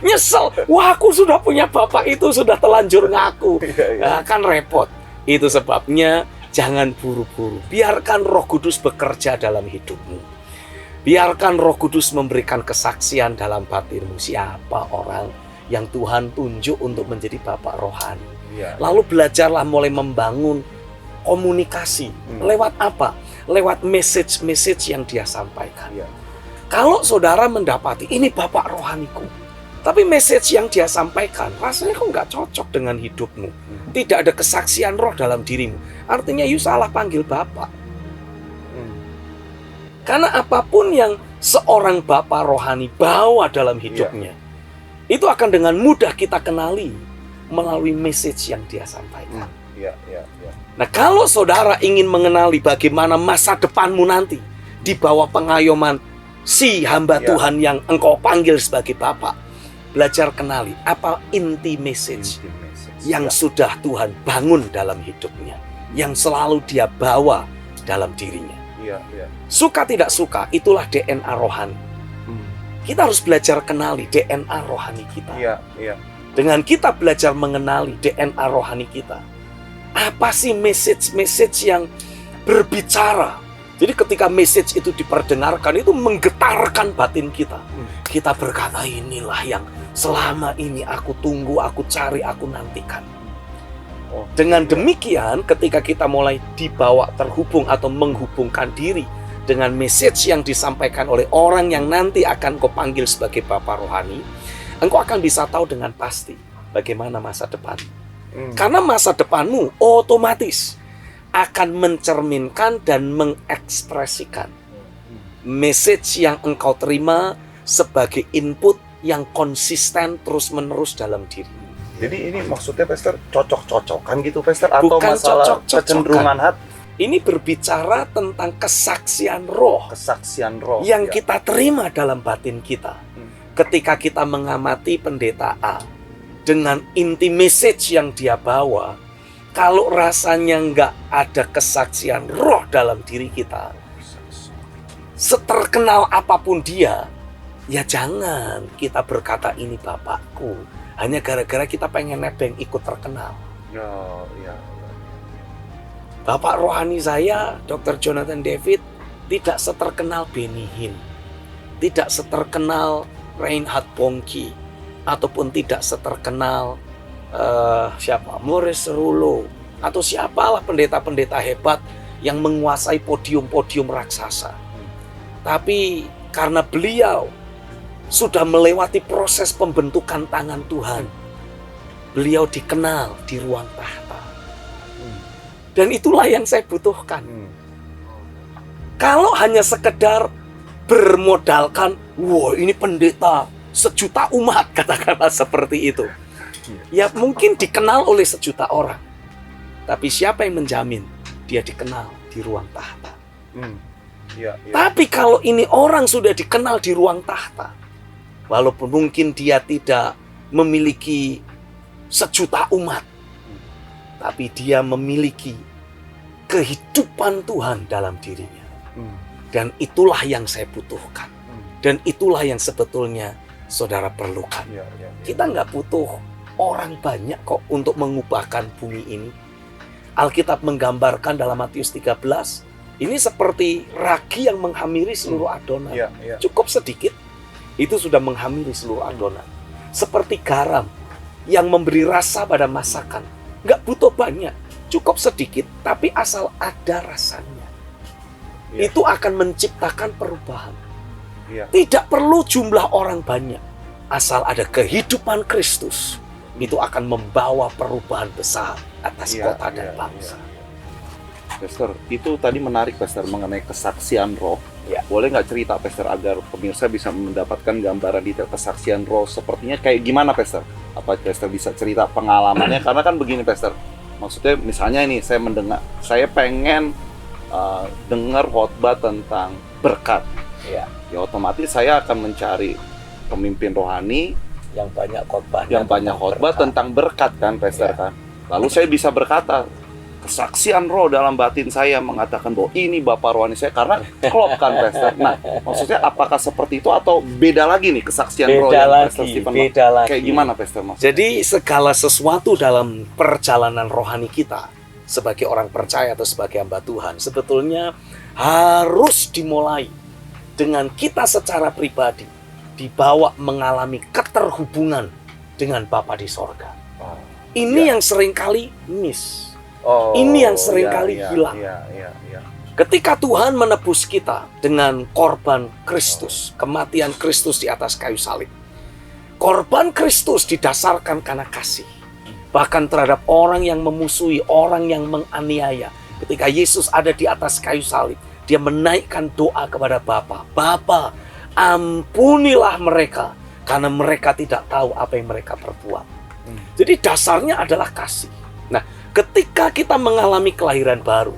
Nyesel, wah aku sudah punya bapak itu, sudah telanjur ngaku. Nah, kan repot. Itu sebabnya jangan buru-buru, biarkan Roh Kudus bekerja dalam hidupmu. Biarkan Roh Kudus memberikan kesaksian dalam batinmu, siapa orang yang Tuhan tunjuk untuk menjadi bapak rohani. Lalu belajarlah mulai membangun komunikasi. Lewat apa? Lewat message yang dia sampaikan. Kalau saudara mendapati ini bapak rohaniku, tapi message yang dia sampaikan rasanya kok nggak cocok dengan hidupmu, tidak ada kesaksian roh dalam dirimu, artinya you salah panggil bapak. Karena apapun yang seorang bapak rohani bawa dalam hidupnya, itu akan dengan mudah kita kenali melalui message yang dia sampaikan. Nah, kalau saudara ingin mengenali bagaimana masa depanmu nanti di bawah pengayoman si hamba Tuhan yang engkau panggil sebagai bapak, belajar kenali apa inti message yang sudah Tuhan bangun dalam hidupnya, yang selalu dia bawa dalam dirinya. Suka tidak suka, itulah DNA rohani. Kita harus belajar kenali DNA rohani kita. Dengan kita belajar mengenali DNA rohani kita, apa sih message yang berbicara? Jadi ketika message itu diperdengarkan, itu menggetarkan batin kita. Kita berkata, inilah yang selama ini aku tunggu, aku cari, aku nantikan. Dengan demikian, ketika kita mulai dibawa terhubung atau menghubungkan diri dengan message yang disampaikan oleh orang yang nanti akan kau panggil sebagai bapak rohani, engkau akan bisa tahu dengan pasti bagaimana masa depan. Karena masa depanmu otomatis akan mencerminkan dan mengekspresikan message yang engkau terima sebagai input yang konsisten terus-menerus dalam diri. Jadi ini maksudnya, Pastor, cocok-cocokan gitu, Pastor? Atau bukan masalah kecenderungan hati? Ini berbicara tentang kesaksian roh. Kesaksian roh. Yang kita terima dalam batin kita. Ketika kita mengamati pendeta A, dengan inti message yang dia bawa, kalau rasanya nggak ada kesaksian roh dalam diri kita, seterkenal apapun dia, ya jangan kita berkata ini bapakku hanya gara-gara kita pengen nebeng ikut terkenal. Oh, iya. Bapak rohani saya, Dr. Jonathan David, tidak seterkenal Benny Hinn, tidak seterkenal Reinhard Bonnke, ataupun tidak seterkenal Maurice Cerullo, atau siapalah pendeta-pendeta hebat yang menguasai podium-podium raksasa. Tapi karena beliau sudah melewati proses pembentukan tangan Tuhan, beliau dikenal di ruang tahta. Dan itulah yang saya butuhkan. Kalau hanya sekedar bermodalkan, wah ini pendeta sejuta umat, katakanlah seperti itu. Ya mungkin dikenal oleh sejuta orang. Tapi siapa yang menjamin dia dikenal di ruang tahta? Tapi kalau ini orang sudah dikenal di ruang tahta, walaupun mungkin dia tidak memiliki sejuta umat, tapi dia memiliki kehidupan Tuhan dalam dirinya. Dan itulah yang saya butuhkan. Dan itulah yang sebetulnya saudara perlukan. Kita nggak butuh orang banyak kok untuk mengubahkan bumi ini. Alkitab menggambarkan dalam Matius 13, ini seperti ragi yang menghamiri seluruh adonan. Cukup sedikit, itu sudah menghamiri seluruh adonan. Seperti garam yang memberi rasa pada masakan. Nggak butuh banyak, cukup sedikit, tapi asal ada rasanya. Itu akan menciptakan perubahan. Tidak perlu jumlah orang banyak, asal ada kehidupan Kristus. Itu akan membawa perubahan besar atas kota dan bangsa. Pastor, itu tadi menarik Pastor mengenai kesaksian roh. Boleh nggak cerita Pastor agar pemirsa bisa mendapatkan gambaran detail kesaksian roh sepertinya kayak gimana Pastor? Apa Pastor bisa cerita pengalamannya? Karena kan begini Pastor, maksudnya misalnya ini saya pengen dengar khotbah tentang berkat. Ya otomatis saya akan mencari pemimpin rohani yang banyak khotbah tentang berkat kan Pastor kan. Lalu saya bisa berkata, kesaksian roh dalam batin saya mengatakan bahwa ini Bapak rohani saya, karena klop kan Pastor. Nah, maksudnya apakah seperti itu atau beda lagi nih kesaksian roh yang Pastor Stephen kayak gimana Pastor Mas? Jadi segala sesuatu dalam perjalanan rohani kita sebagai orang percaya atau sebagai hamba Tuhan sebetulnya harus dimulai dengan kita secara pribadi dibawa mengalami keterhubungan dengan Bapa di sorga. Ini yang seringkali miss. Ini yang seringkali hilang. Ketika Tuhan menebus kita dengan korban Kristus, kematian Kristus di atas kayu salib. Korban Kristus didasarkan karena kasih. Bahkan terhadap orang yang memusuhi, orang yang menganiaya. Ketika Yesus ada di atas kayu salib, dia menaikkan doa kepada Bapa. Bapa, ampunilah mereka, karena mereka tidak tahu apa yang mereka perbuat. Jadi dasarnya adalah kasih. Nah, ketika kita mengalami kelahiran baru,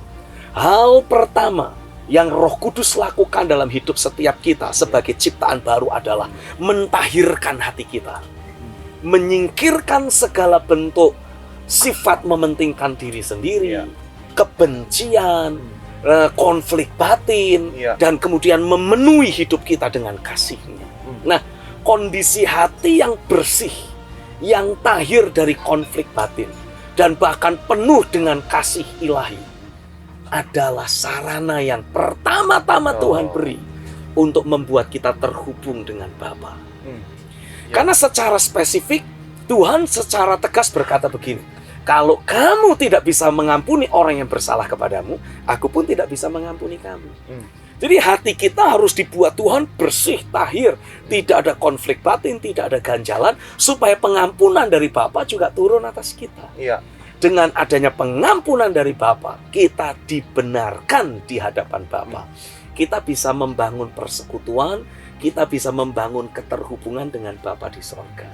hal pertama yang Roh Kudus lakukan dalam hidup setiap kita sebagai ciptaan baru adalah mentahirkan hati kita. Menyingkirkan segala bentuk sifat mementingkan diri sendiri, kebencian, konflik batin, dan kemudian memenuhi hidup kita dengan kasih-Nya. Nah, kondisi hati yang bersih, yang tahir dari konflik batin, dan bahkan penuh dengan kasih ilahi adalah sarana yang pertama-tama Tuhan beri untuk membuat kita terhubung dengan Bapa. Karena secara spesifik Tuhan secara tegas berkata begini, kalau kamu tidak bisa mengampuni orang yang bersalah kepadamu, aku pun tidak bisa mengampuni kamu. Jadi hati kita harus dibuat Tuhan bersih, tahir, tidak ada konflik batin, tidak ada ganjalan, supaya pengampunan dari Bapa juga turun atas kita. Dengan adanya pengampunan dari Bapa, kita dibenarkan di hadapan Bapa. Kita bisa membangun persekutuan, kita bisa membangun keterhubungan dengan Bapa di sorga.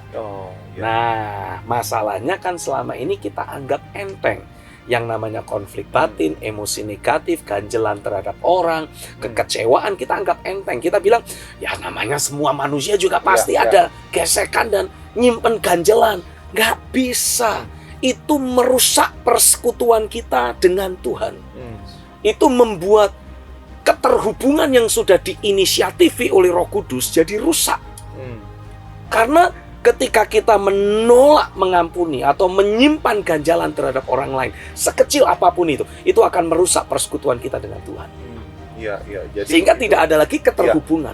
Nah, masalahnya kan selama ini kita anggap enteng. Yang namanya konflik batin, emosi negatif, ganjelan terhadap orang, kekecewaan kita anggap enteng. Kita bilang, ya namanya semua manusia juga pasti ada gesekan dan nyimpen ganjelan. Nggak bisa. Itu merusak persekutuan kita dengan Tuhan. Itu membuat keterhubungan yang sudah diinisiatifi oleh Roh Kudus jadi rusak. Karena Ketika kita menolak mengampuni atau menyimpan ganjalan terhadap orang lain, sekecil apapun itu akan merusak persekutuan kita dengan Tuhan. Iya, iya. Jadi Sehingga tidak ada lagi keterhubungan.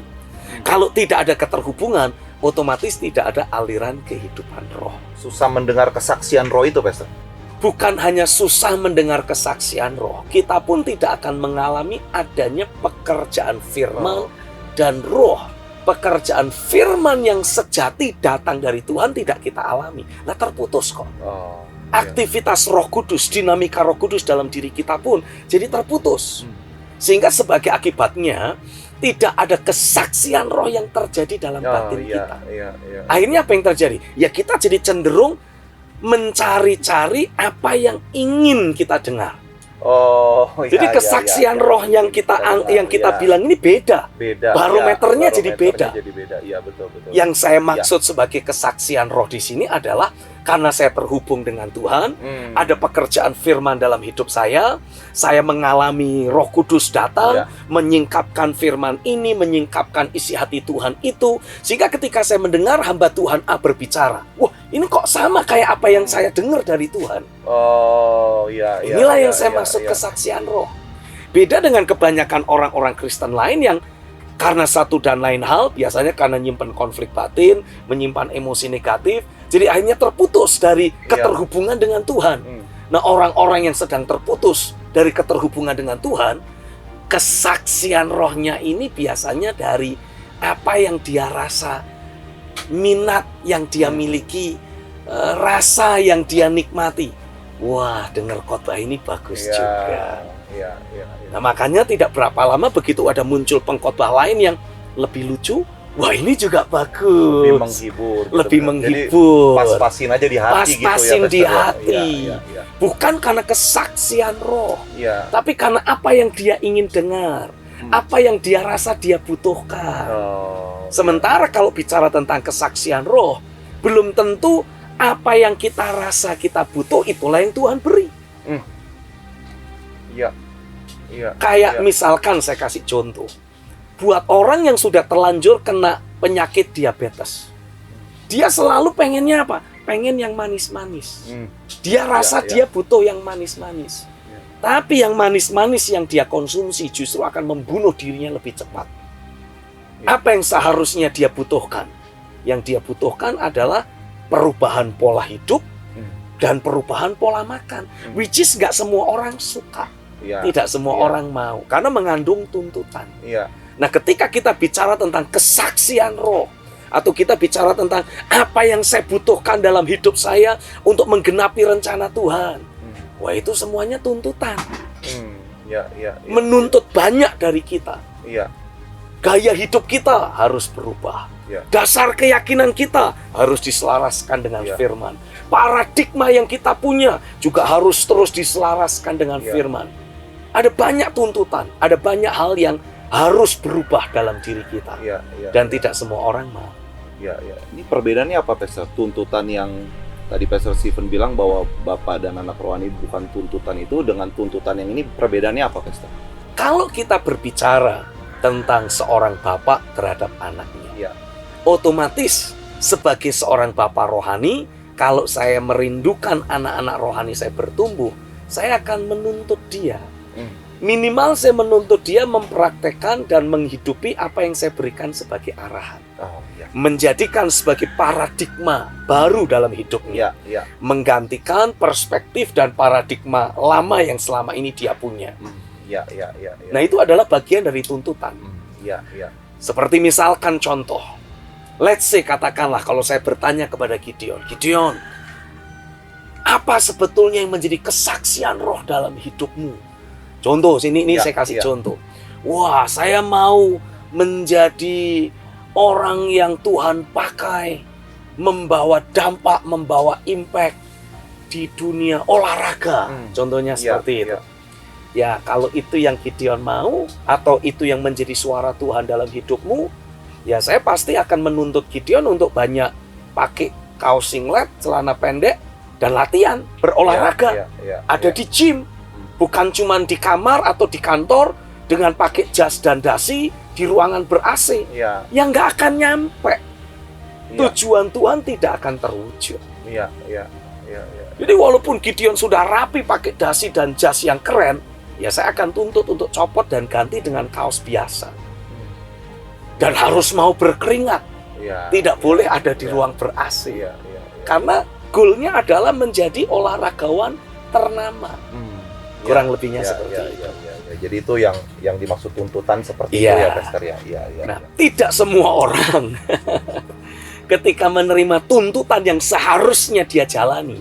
Kalau tidak ada keterhubungan, otomatis tidak ada aliran kehidupan roh. susah mendengar kesaksian roh itu, Pastor. Bukan hanya susah mendengar kesaksian roh, kita pun tidak akan mengalami adanya pekerjaan firman dan roh. Pekerjaan firman yang sejati datang dari Tuhan tidak kita alami. Nah, terputus kok. Oh, Aktivitas Roh Kudus, dinamika Roh Kudus dalam diri kita pun jadi terputus. Sehingga sebagai akibatnya tidak ada kesaksian roh yang terjadi dalam batin kita. Akhirnya apa yang terjadi? Ya kita jadi cenderung mencari-cari apa yang ingin kita dengar. Jadi kesaksian roh yang kita bilang ini beda. Barometernya jadi beda. Iya, betul. Yang saya maksud sebagai kesaksian roh di sini adalah karena saya terhubung dengan Tuhan, ada pekerjaan firman dalam hidup saya mengalami Roh Kudus datang, menyingkapkan firman ini, menyingkapkan isi hati Tuhan itu, sehingga ketika saya mendengar hamba Tuhan A berbicara, wah, ini kok sama kayak apa yang saya dengar dari Tuhan. Inilah yang saya maksud kesaksian roh. Beda dengan kebanyakan orang-orang Kristen lain yang karena satu dan lain hal, biasanya karena menyimpan konflik batin, menyimpan emosi negatif, jadi akhirnya terputus dari keterhubungan dengan Tuhan. Nah, orang-orang yang sedang terputus dari keterhubungan dengan Tuhan, kesaksian rohnya ini biasanya dari apa yang dia rasa, minat yang dia miliki, rasa yang dia nikmati. Wah, dengar khotbah ini bagus juga. Nah, makanya tidak berapa lama begitu ada muncul pengkhotbah lain yang lebih lucu, wah, ini juga bagus. Lebih menghibur. Jadi, pas-pasin aja di hati gitu ya. Pas-pasin di hati. Bukan karena kesaksian roh, tapi karena apa yang dia ingin dengar, apa yang dia rasa dia butuhkan. Sementara kalau bicara tentang kesaksian roh, belum tentu apa yang kita rasa kita butuh itulah yang Tuhan beri. Kayak misalkan saya kasih contoh, buat orang yang sudah terlanjur kena penyakit diabetes, dia selalu pengennya apa? Pengen yang manis-manis. Dia rasa dia butuh yang manis-manis. Tapi yang manis-manis yang dia konsumsi justru akan membunuh dirinya lebih cepat. Apa yang seharusnya dia butuhkan? Yang dia butuhkan adalah perubahan pola hidup dan perubahan pola makan. Which is nggak semua orang suka. Tidak semua orang mau. Karena mengandung tuntutan. Nah, ketika kita bicara tentang kesaksian roh, atau kita bicara tentang apa yang saya butuhkan dalam hidup saya untuk menggenapi rencana Tuhan, wah, itu semuanya tuntutan. Menuntut banyak dari kita. Gaya hidup kita harus berubah. Dasar keyakinan kita harus diselaraskan dengan firman. Paradigma yang kita punya juga harus terus diselaraskan dengan firman. Ada banyak tuntutan, ada banyak hal yang harus berubah dalam diri kita. Dan tidak semua orang mau. Ini perbedaannya apa, Pastor? Tuntutan yang tadi Pastor Stephen bilang bahwa Bapak dan anak rohani bukan tuntutan itu, dengan tuntutan yang ini perbedaannya apa, Pastor? Kalau kita berbicara tentang seorang bapak terhadap anaknya, otomatis sebagai seorang bapak rohani, kalau saya merindukan anak-anak rohani saya bertumbuh, saya akan menuntut dia. Minimal saya menuntut dia mempraktekkan dan menghidupi apa yang saya berikan sebagai arahan. Menjadikan sebagai paradigma baru dalam hidupnya. Menggantikan perspektif dan paradigma lama yang selama ini dia punya. Nah, itu adalah bagian dari tuntutan. Seperti misalkan contoh, let's say katakanlah kalau saya bertanya kepada Gideon, apa sebetulnya yang menjadi kesaksian roh dalam hidupmu? Contoh, ini saya kasih contoh. Wah, saya mau menjadi orang yang Tuhan pakai, membawa dampak, membawa impact di dunia olahraga. Contohnya seperti itu. Ya, kalau itu yang Gideon mau, atau itu yang menjadi suara Tuhan dalam hidupmu, ya saya pasti akan menuntut Gideon untuk banyak pakai kaos singlet, celana pendek, dan latihan, berolahraga. Ada di gym. Bukan cuma di kamar atau di kantor dengan pakai jas dan dasi di ruangan ber-AC. Yang nggak akan nyampe. tujuan Tuhan tidak akan terwujud. Iya. Jadi walaupun Gideon sudah rapi pakai dasi dan jas yang keren, ya saya akan tuntut untuk copot dan ganti dengan kaos biasa. Dan harus mau berkeringat. Tidak boleh ada di ruang ber-AC. Karena goalnya adalah menjadi olahragawan ternama. Kurang lebihnya seperti itu. Jadi itu yang dimaksud tuntutan seperti Iya. itu ya, Pastor ya. Nah, tidak semua orang ketika menerima tuntutan yang seharusnya dia jalani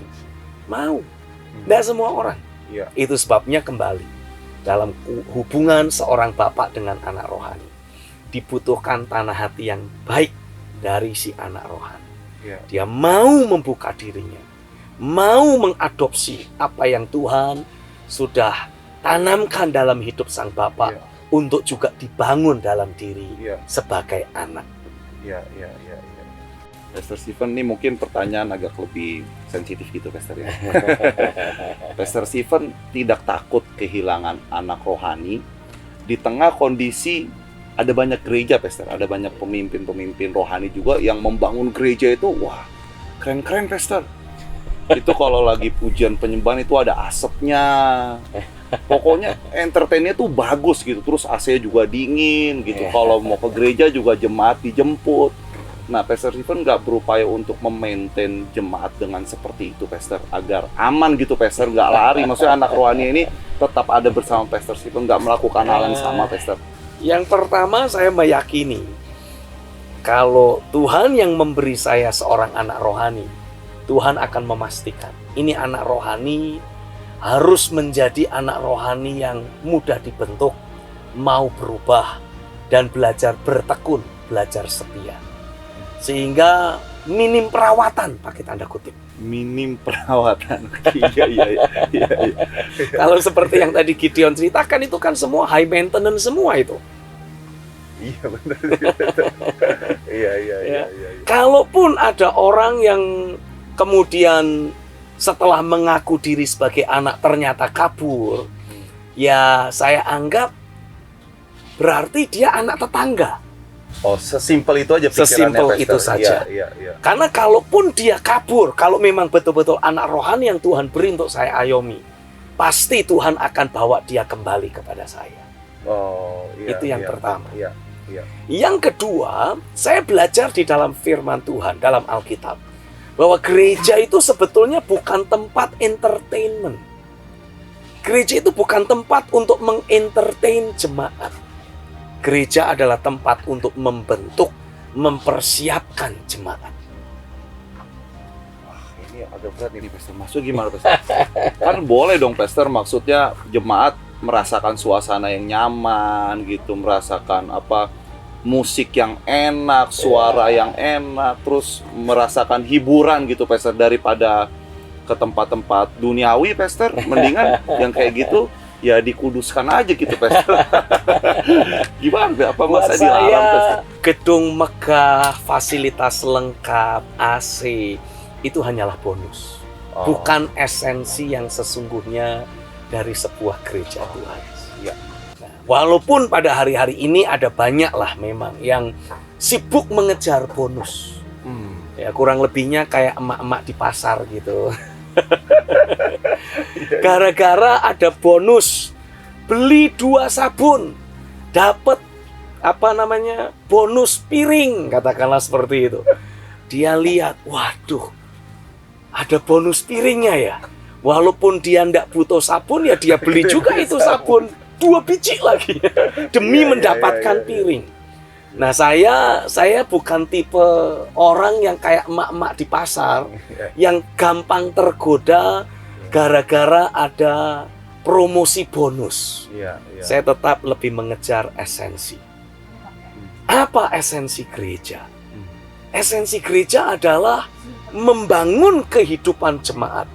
mau. Tidak semua orang. Iya. Itu sebabnya kembali dalam hubungan seorang bapak dengan anak rohani dibutuhkan tanah hati yang baik dari si anak rohani. Iya. Dia mau membuka dirinya, mau mengadopsi apa yang Tuhan sudah tanamkan dalam hidup sang bapak Iya. untuk juga dibangun dalam diri Iya. sebagai anak. Iya. Pastor Stephen, ini mungkin pertanyaan agak lebih sensitif gitu, Pastor ya. Pastor Stephen tidak takut kehilangan anak rohani di tengah kondisi ada banyak gereja, Pastor. Ada banyak pemimpin-pemimpin rohani juga yang membangun gereja itu, wah, keren-keren, Pastor. Itu kalau lagi pujian penyembahan itu ada asapnya. Pokoknya entertainnya tuh bagus gitu. Terus AC juga dingin gitu. Kalau mau ke gereja juga jemaat dijemput. Nah, Pastor Stephen nggak berupaya untuk memaintain jemaat dengan seperti itu, Pastor, agar aman gitu, Pastor, nggak lari. Maksudnya anak rohani ini tetap ada bersama Pastor Stephen, nggak melakukan hal yang sama, Pastor. Yang pertama, saya meyakini kalau Tuhan yang memberi saya seorang anak rohani, Tuhan akan memastikan ini anak rohani harus menjadi anak rohani yang mudah dibentuk, mau berubah, dan belajar bertekun, belajar setia. Sehingga minim perawatan, pakai tanda kutip. Minim perawatan. Iya. Kalau seperti yang tadi Gideon ceritakan, itu kan semua high maintenance semua itu. Iya benar. Iya. Kalaupun ada orang yang kemudian setelah mengaku diri sebagai anak ternyata kabur, ya saya anggap berarti dia anak tetangga. Oh, sesimpel itu aja pikirannya, Sesimpel Pastor. itu saja. Iya. Karena kalaupun dia kabur, kalau memang betul-betul anak rohani yang Tuhan beri untuk saya ayomi, pasti Tuhan akan bawa dia kembali kepada saya. Oh, iya. Itu yang pertama. Iya. Yang kedua, saya belajar di dalam firman Tuhan, dalam Alkitab, bahwa gereja itu sebetulnya bukan tempat entertainment. Gereja itu bukan tempat untuk mengentertain jemaat. Gereja adalah tempat untuk membentuk, mempersiapkan jemaat. Wah, ini agak berat ini, Pastor. Maksud gimana, Pastor? Kan boleh dong, Pastor. Maksudnya jemaat merasakan suasana yang nyaman gitu, merasakan musik yang enak, suara yang enak, terus merasakan hiburan gitu, Pastor, daripada ke tempat-tempat duniawi, Pastor. Mendingan yang kayak gitu ya dikuduskan aja gitu, Pastor. Gimana? Apa masa dilarang, Pastor? Gedung megah, fasilitas lengkap, AC, itu hanyalah bonus. Oh. Bukan esensi yang sesungguhnya dari sebuah gereja Tuhan. Iya. Nah, walaupun pada hari-hari ini ada banyak lah memang yang sibuk mengejar bonus. Ya kurang lebihnya kayak emak-emak di pasar gitu. Gara-gara ada bonus, beli 2 sabun, dapat bonus piring, katakanlah seperti itu. Dia lihat, waduh, ada bonus piringnya ya. Walaupun dia ndak butuh sabun, ya dia beli juga itu sabun 2 biji lagi demi mendapatkan piring. Nah, saya bukan tipe orang yang kayak emak-emak di pasar yang gampang tergoda gara-gara ada promosi bonus. Iya. Saya tetap lebih mengejar esensi. Apa esensi gereja? Esensi gereja adalah membangun kehidupan jemaat,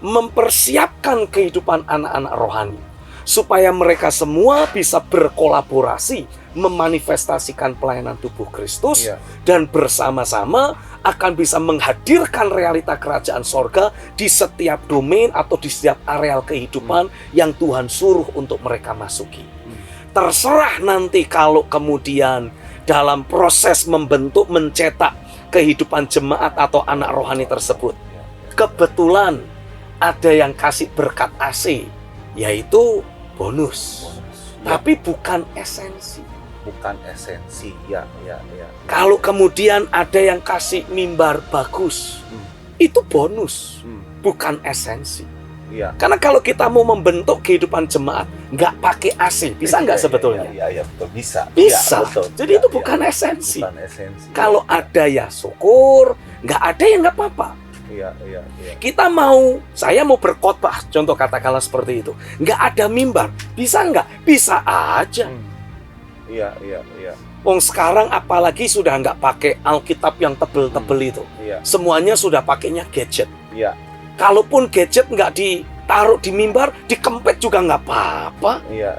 mempersiapkan kehidupan anak-anak rohani, supaya mereka semua bisa berkolaborasi, memanifestasikan pelayanan tubuh Kristus, dan bersama-sama akan bisa menghadirkan realita kerajaan sorga di setiap domain atau di setiap areal kehidupan yang Tuhan suruh untuk mereka masuki. Terserah nanti kalau kemudian dalam proses membentuk, mencetak kehidupan jemaat atau anak rohani tersebut. Kebetulan ada yang kasih berkat AC, yaitu bonus. Tapi bukan esensi. Bukan esensi. Ya. Kalau kemudian ada yang kasih mimbar bagus, itu bonus, bukan esensi. Iya. Karena kalau kita mau membentuk kehidupan jemaat, nggak pakai AC, bisa nggak sebetulnya? Iya, betul. Bisa. Bisa. Ya, betul. Jadi Ya, itu ya. bukan esensi. Bukan esensi. Kalau ada ya syukur, nggak ada ya nggak apa-apa. Iya. Saya mau berkhotbah, contoh katakanlah seperti itu. Nggak ada mimbar, bisa nggak? Bisa aja. Iya. Wong sekarang apalagi sudah nggak pakai Alkitab yang tebel-tebel itu. Iya. Semuanya sudah pakainya gadget. Iya. Kalaupun gadget nggak ditaruh di mimbar, dikempet juga nggak apa-apa. Iya.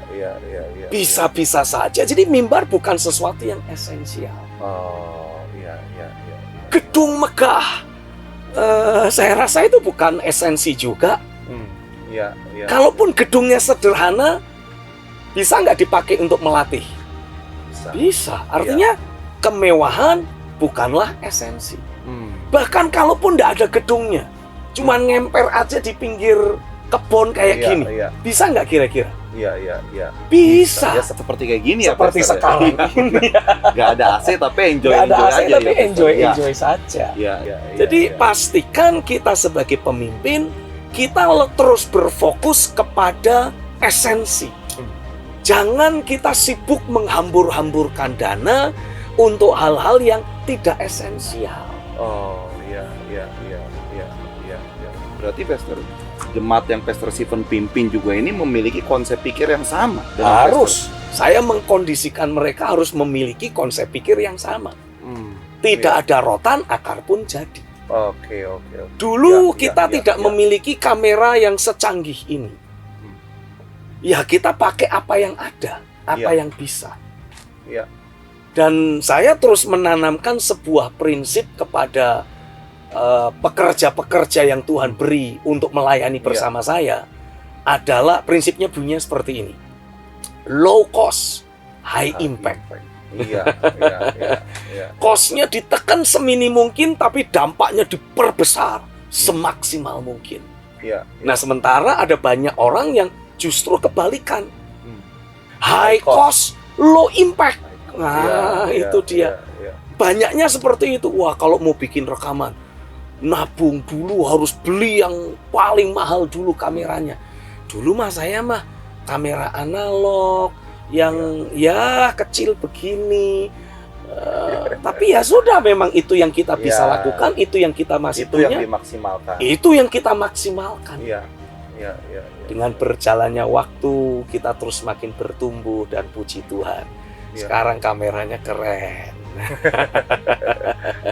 Bisa-bisa saja. Jadi mimbar bukan sesuatu yang esensial. Oh, iya. Gedung megah, saya rasa itu bukan esensi juga. Iya. Kalaupun gedungnya sederhana, bisa nggak dipakai untuk melatih? Bisa. Artinya kemewahan bukanlah esensi. Bahkan kalaupun nggak ada gedungnya, cuman ngemper aja di pinggir kebun kayak gini, bisa nggak kira-kira? Iya. Bisa. Ya seperti kayak gini ya. Seperti Pastor, sekarang ini. Nggak ada AC tapi enjoy Nggak ada AC, aja tapi ya. enjoy saja. Iya. Jadi pastikan kita sebagai pemimpin, kita terus berfokus kepada esensi. Jangan kita sibuk menghambur-hamburkan dana untuk hal-hal yang tidak esensial. Oh, iya. Berarti Pastor, jemaat yang Pastor Stephen pimpin juga ini memiliki konsep pikir yang sama dengan Harus. Saya mengkondisikan mereka harus memiliki konsep pikir yang sama. Pastor. Tidak ada rotan, akar pun jadi. Oke. Dulu Ya, kita tidak memiliki kamera yang secanggih ini. Ya kita pakai apa yang ada, apa yang bisa. Iya. Dan saya terus menanamkan sebuah prinsip kepada pekerja-pekerja yang Tuhan beri untuk melayani bersama saya. Adalah prinsipnya bunyinya seperti ini. Low cost, high impact. Iya. Cost-nya ditekan semini mungkin, tapi dampaknya diperbesar semaksimal mungkin. Iya. Nah, sementara ada banyak orang yang justru kebalikan. High cost, low impact. Nah, itu dia. Banyaknya seperti itu. Wah, kalau mau bikin rekaman, nabung dulu, harus beli yang paling mahal dulu kameranya. Dulu saya kamera analog yang ya kecil begini. Tapi ya sudah, memang itu yang kita bisa lakukan, itu yang kita masih itu punya. yang dimaksimalkan. Itu yang kita maksimalkan. Iya. Dengan berjalannya waktu, kita terus makin bertumbuh dan puji Tuhan. Iya. Sekarang kameranya keren.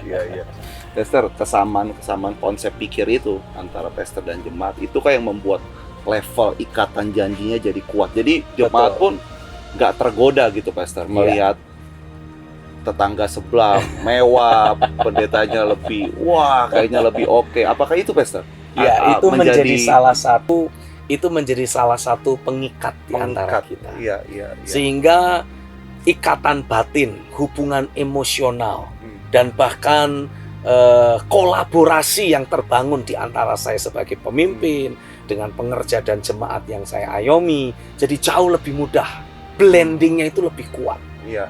Iya. Pastor, kesamaan konsep pikir itu antara pastor dan jemaat itu kayak yang membuat level ikatan janjinya jadi kuat. Jadi jemaat pun nggak tergoda gitu, pastor, melihat tetangga sebelah mewah, pendetanya lebih kayaknya lebih oke. Apakah itu, pastor? Ya, itu menjadi salah satu pengikat di antara kita. Iya. Sehingga ikatan batin, hubungan emosional, dan bahkan kolaborasi yang terbangun di antara saya sebagai pemimpin dengan pengerja dan jemaat yang saya ayomi, jadi jauh lebih mudah. Blendingnya itu lebih kuat. Iya.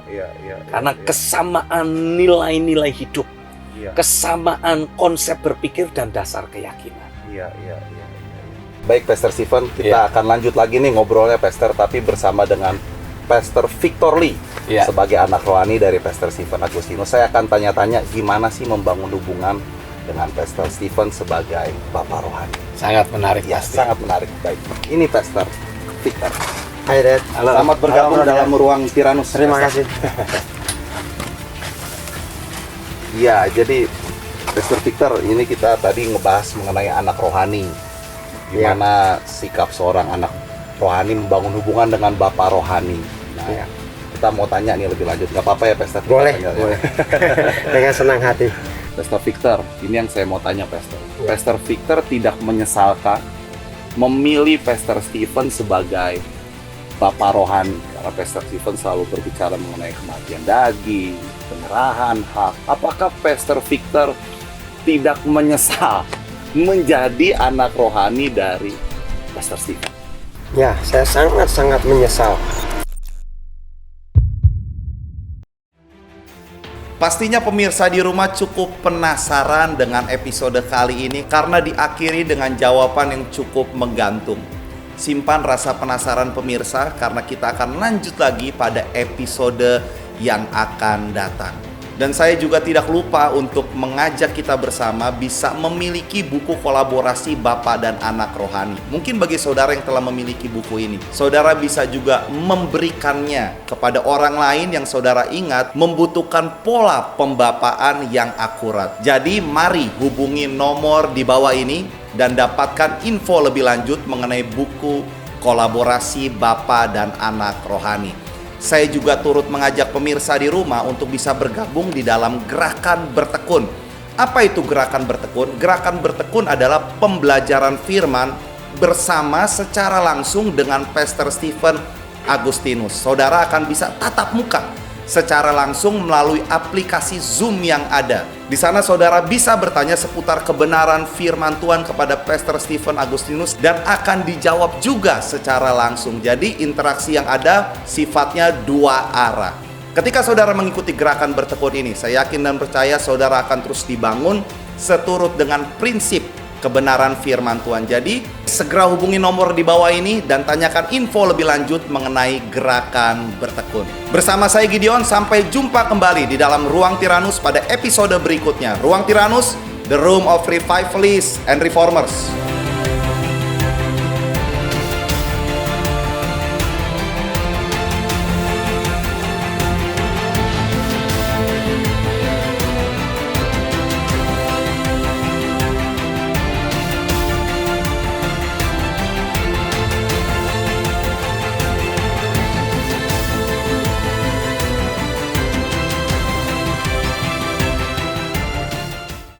Karena kesamaan nilai-nilai hidup, kesamaan konsep berpikir dan dasar keyakinan. Iya. Baik, Pastor Stephen, kita akan lanjut lagi nih ngobrolnya, Pastor, tapi bersama dengan Pastor Victor Lee sebagai anak rohani dari Pastor Stephen Agustinus. Saya akan tanya-tanya gimana sih membangun hubungan dengan Pastor Stephen sebagai Bapak rohani. Sangat menarik, Ya, sangat menarik. Baik, ini Pastor Victor. Hai Dad. Selamat bergabung dalam ruang Tiranus. Terima kasih. Iya, jadi Pastor Victor, ini kita tadi ngebahas mengenai anak rohani. Gimana sikap seorang anak rohani membangun hubungan dengan Bapak rohani. Nah, kita mau tanya nih lebih lanjut. Gak apa-apa ya, Pastor? Boleh, Tanya, boleh. Dengan senang hati. Pastor Victor, ini yang saya mau tanya, Pastor. Pastor Victor tidak menyesalkan memilih Pastor Stephen sebagai Bapak rohani. karena Pastor Stephen selalu berbicara mengenai kematian daging, penyerahan hak. Apakah Pastor Victor tidak menyesal menjadi anak rohani dari Pastor Stephen? Ya, saya sangat-sangat menyesal. Pastinya pemirsa di rumah cukup penasaran dengan episode kali ini karena diakhiri dengan jawaban yang cukup menggantung. Simpan rasa penasaran pemirsa karena kita akan lanjut lagi pada episode yang akan datang. Dan saya juga tidak lupa untuk mengajak kita bersama bisa memiliki buku kolaborasi Bapa dan Anak Rohani. Mungkin bagi saudara yang telah memiliki buku ini, saudara bisa juga memberikannya kepada orang lain yang saudara ingat membutuhkan pola pembapaan yang akurat. Jadi mari hubungi nomor di bawah ini dan dapatkan info lebih lanjut mengenai buku kolaborasi Bapa dan Anak Rohani. Saya juga turut mengajak pemirsa di rumah untuk bisa bergabung di dalam Gerakan Bertekun. Apa itu Gerakan Bertekun? Gerakan Bertekun adalah pembelajaran firman bersama secara langsung dengan Pastor Stephen Agustinus. Saudara akan bisa tatap muka secara langsung melalui aplikasi Zoom yang ada. Di sana saudara bisa bertanya seputar kebenaran firman Tuhan kepada Pastor Stephen Agustinus dan akan dijawab juga secara langsung. Jadi interaksi yang ada sifatnya dua arah. Ketika saudara mengikuti Gerakan Bertekun ini, saya yakin dan percaya saudara akan terus dibangun seturut dengan prinsip kebenaran firman Tuhan. Jadi segera hubungi nomor di bawah ini dan tanyakan info lebih lanjut mengenai Gerakan Bertekun. Bersama saya Gideon, sampai jumpa kembali di dalam Ruang Tiranus pada episode berikutnya. Ruang Tiranus, The Room of Revivalists and Reformers.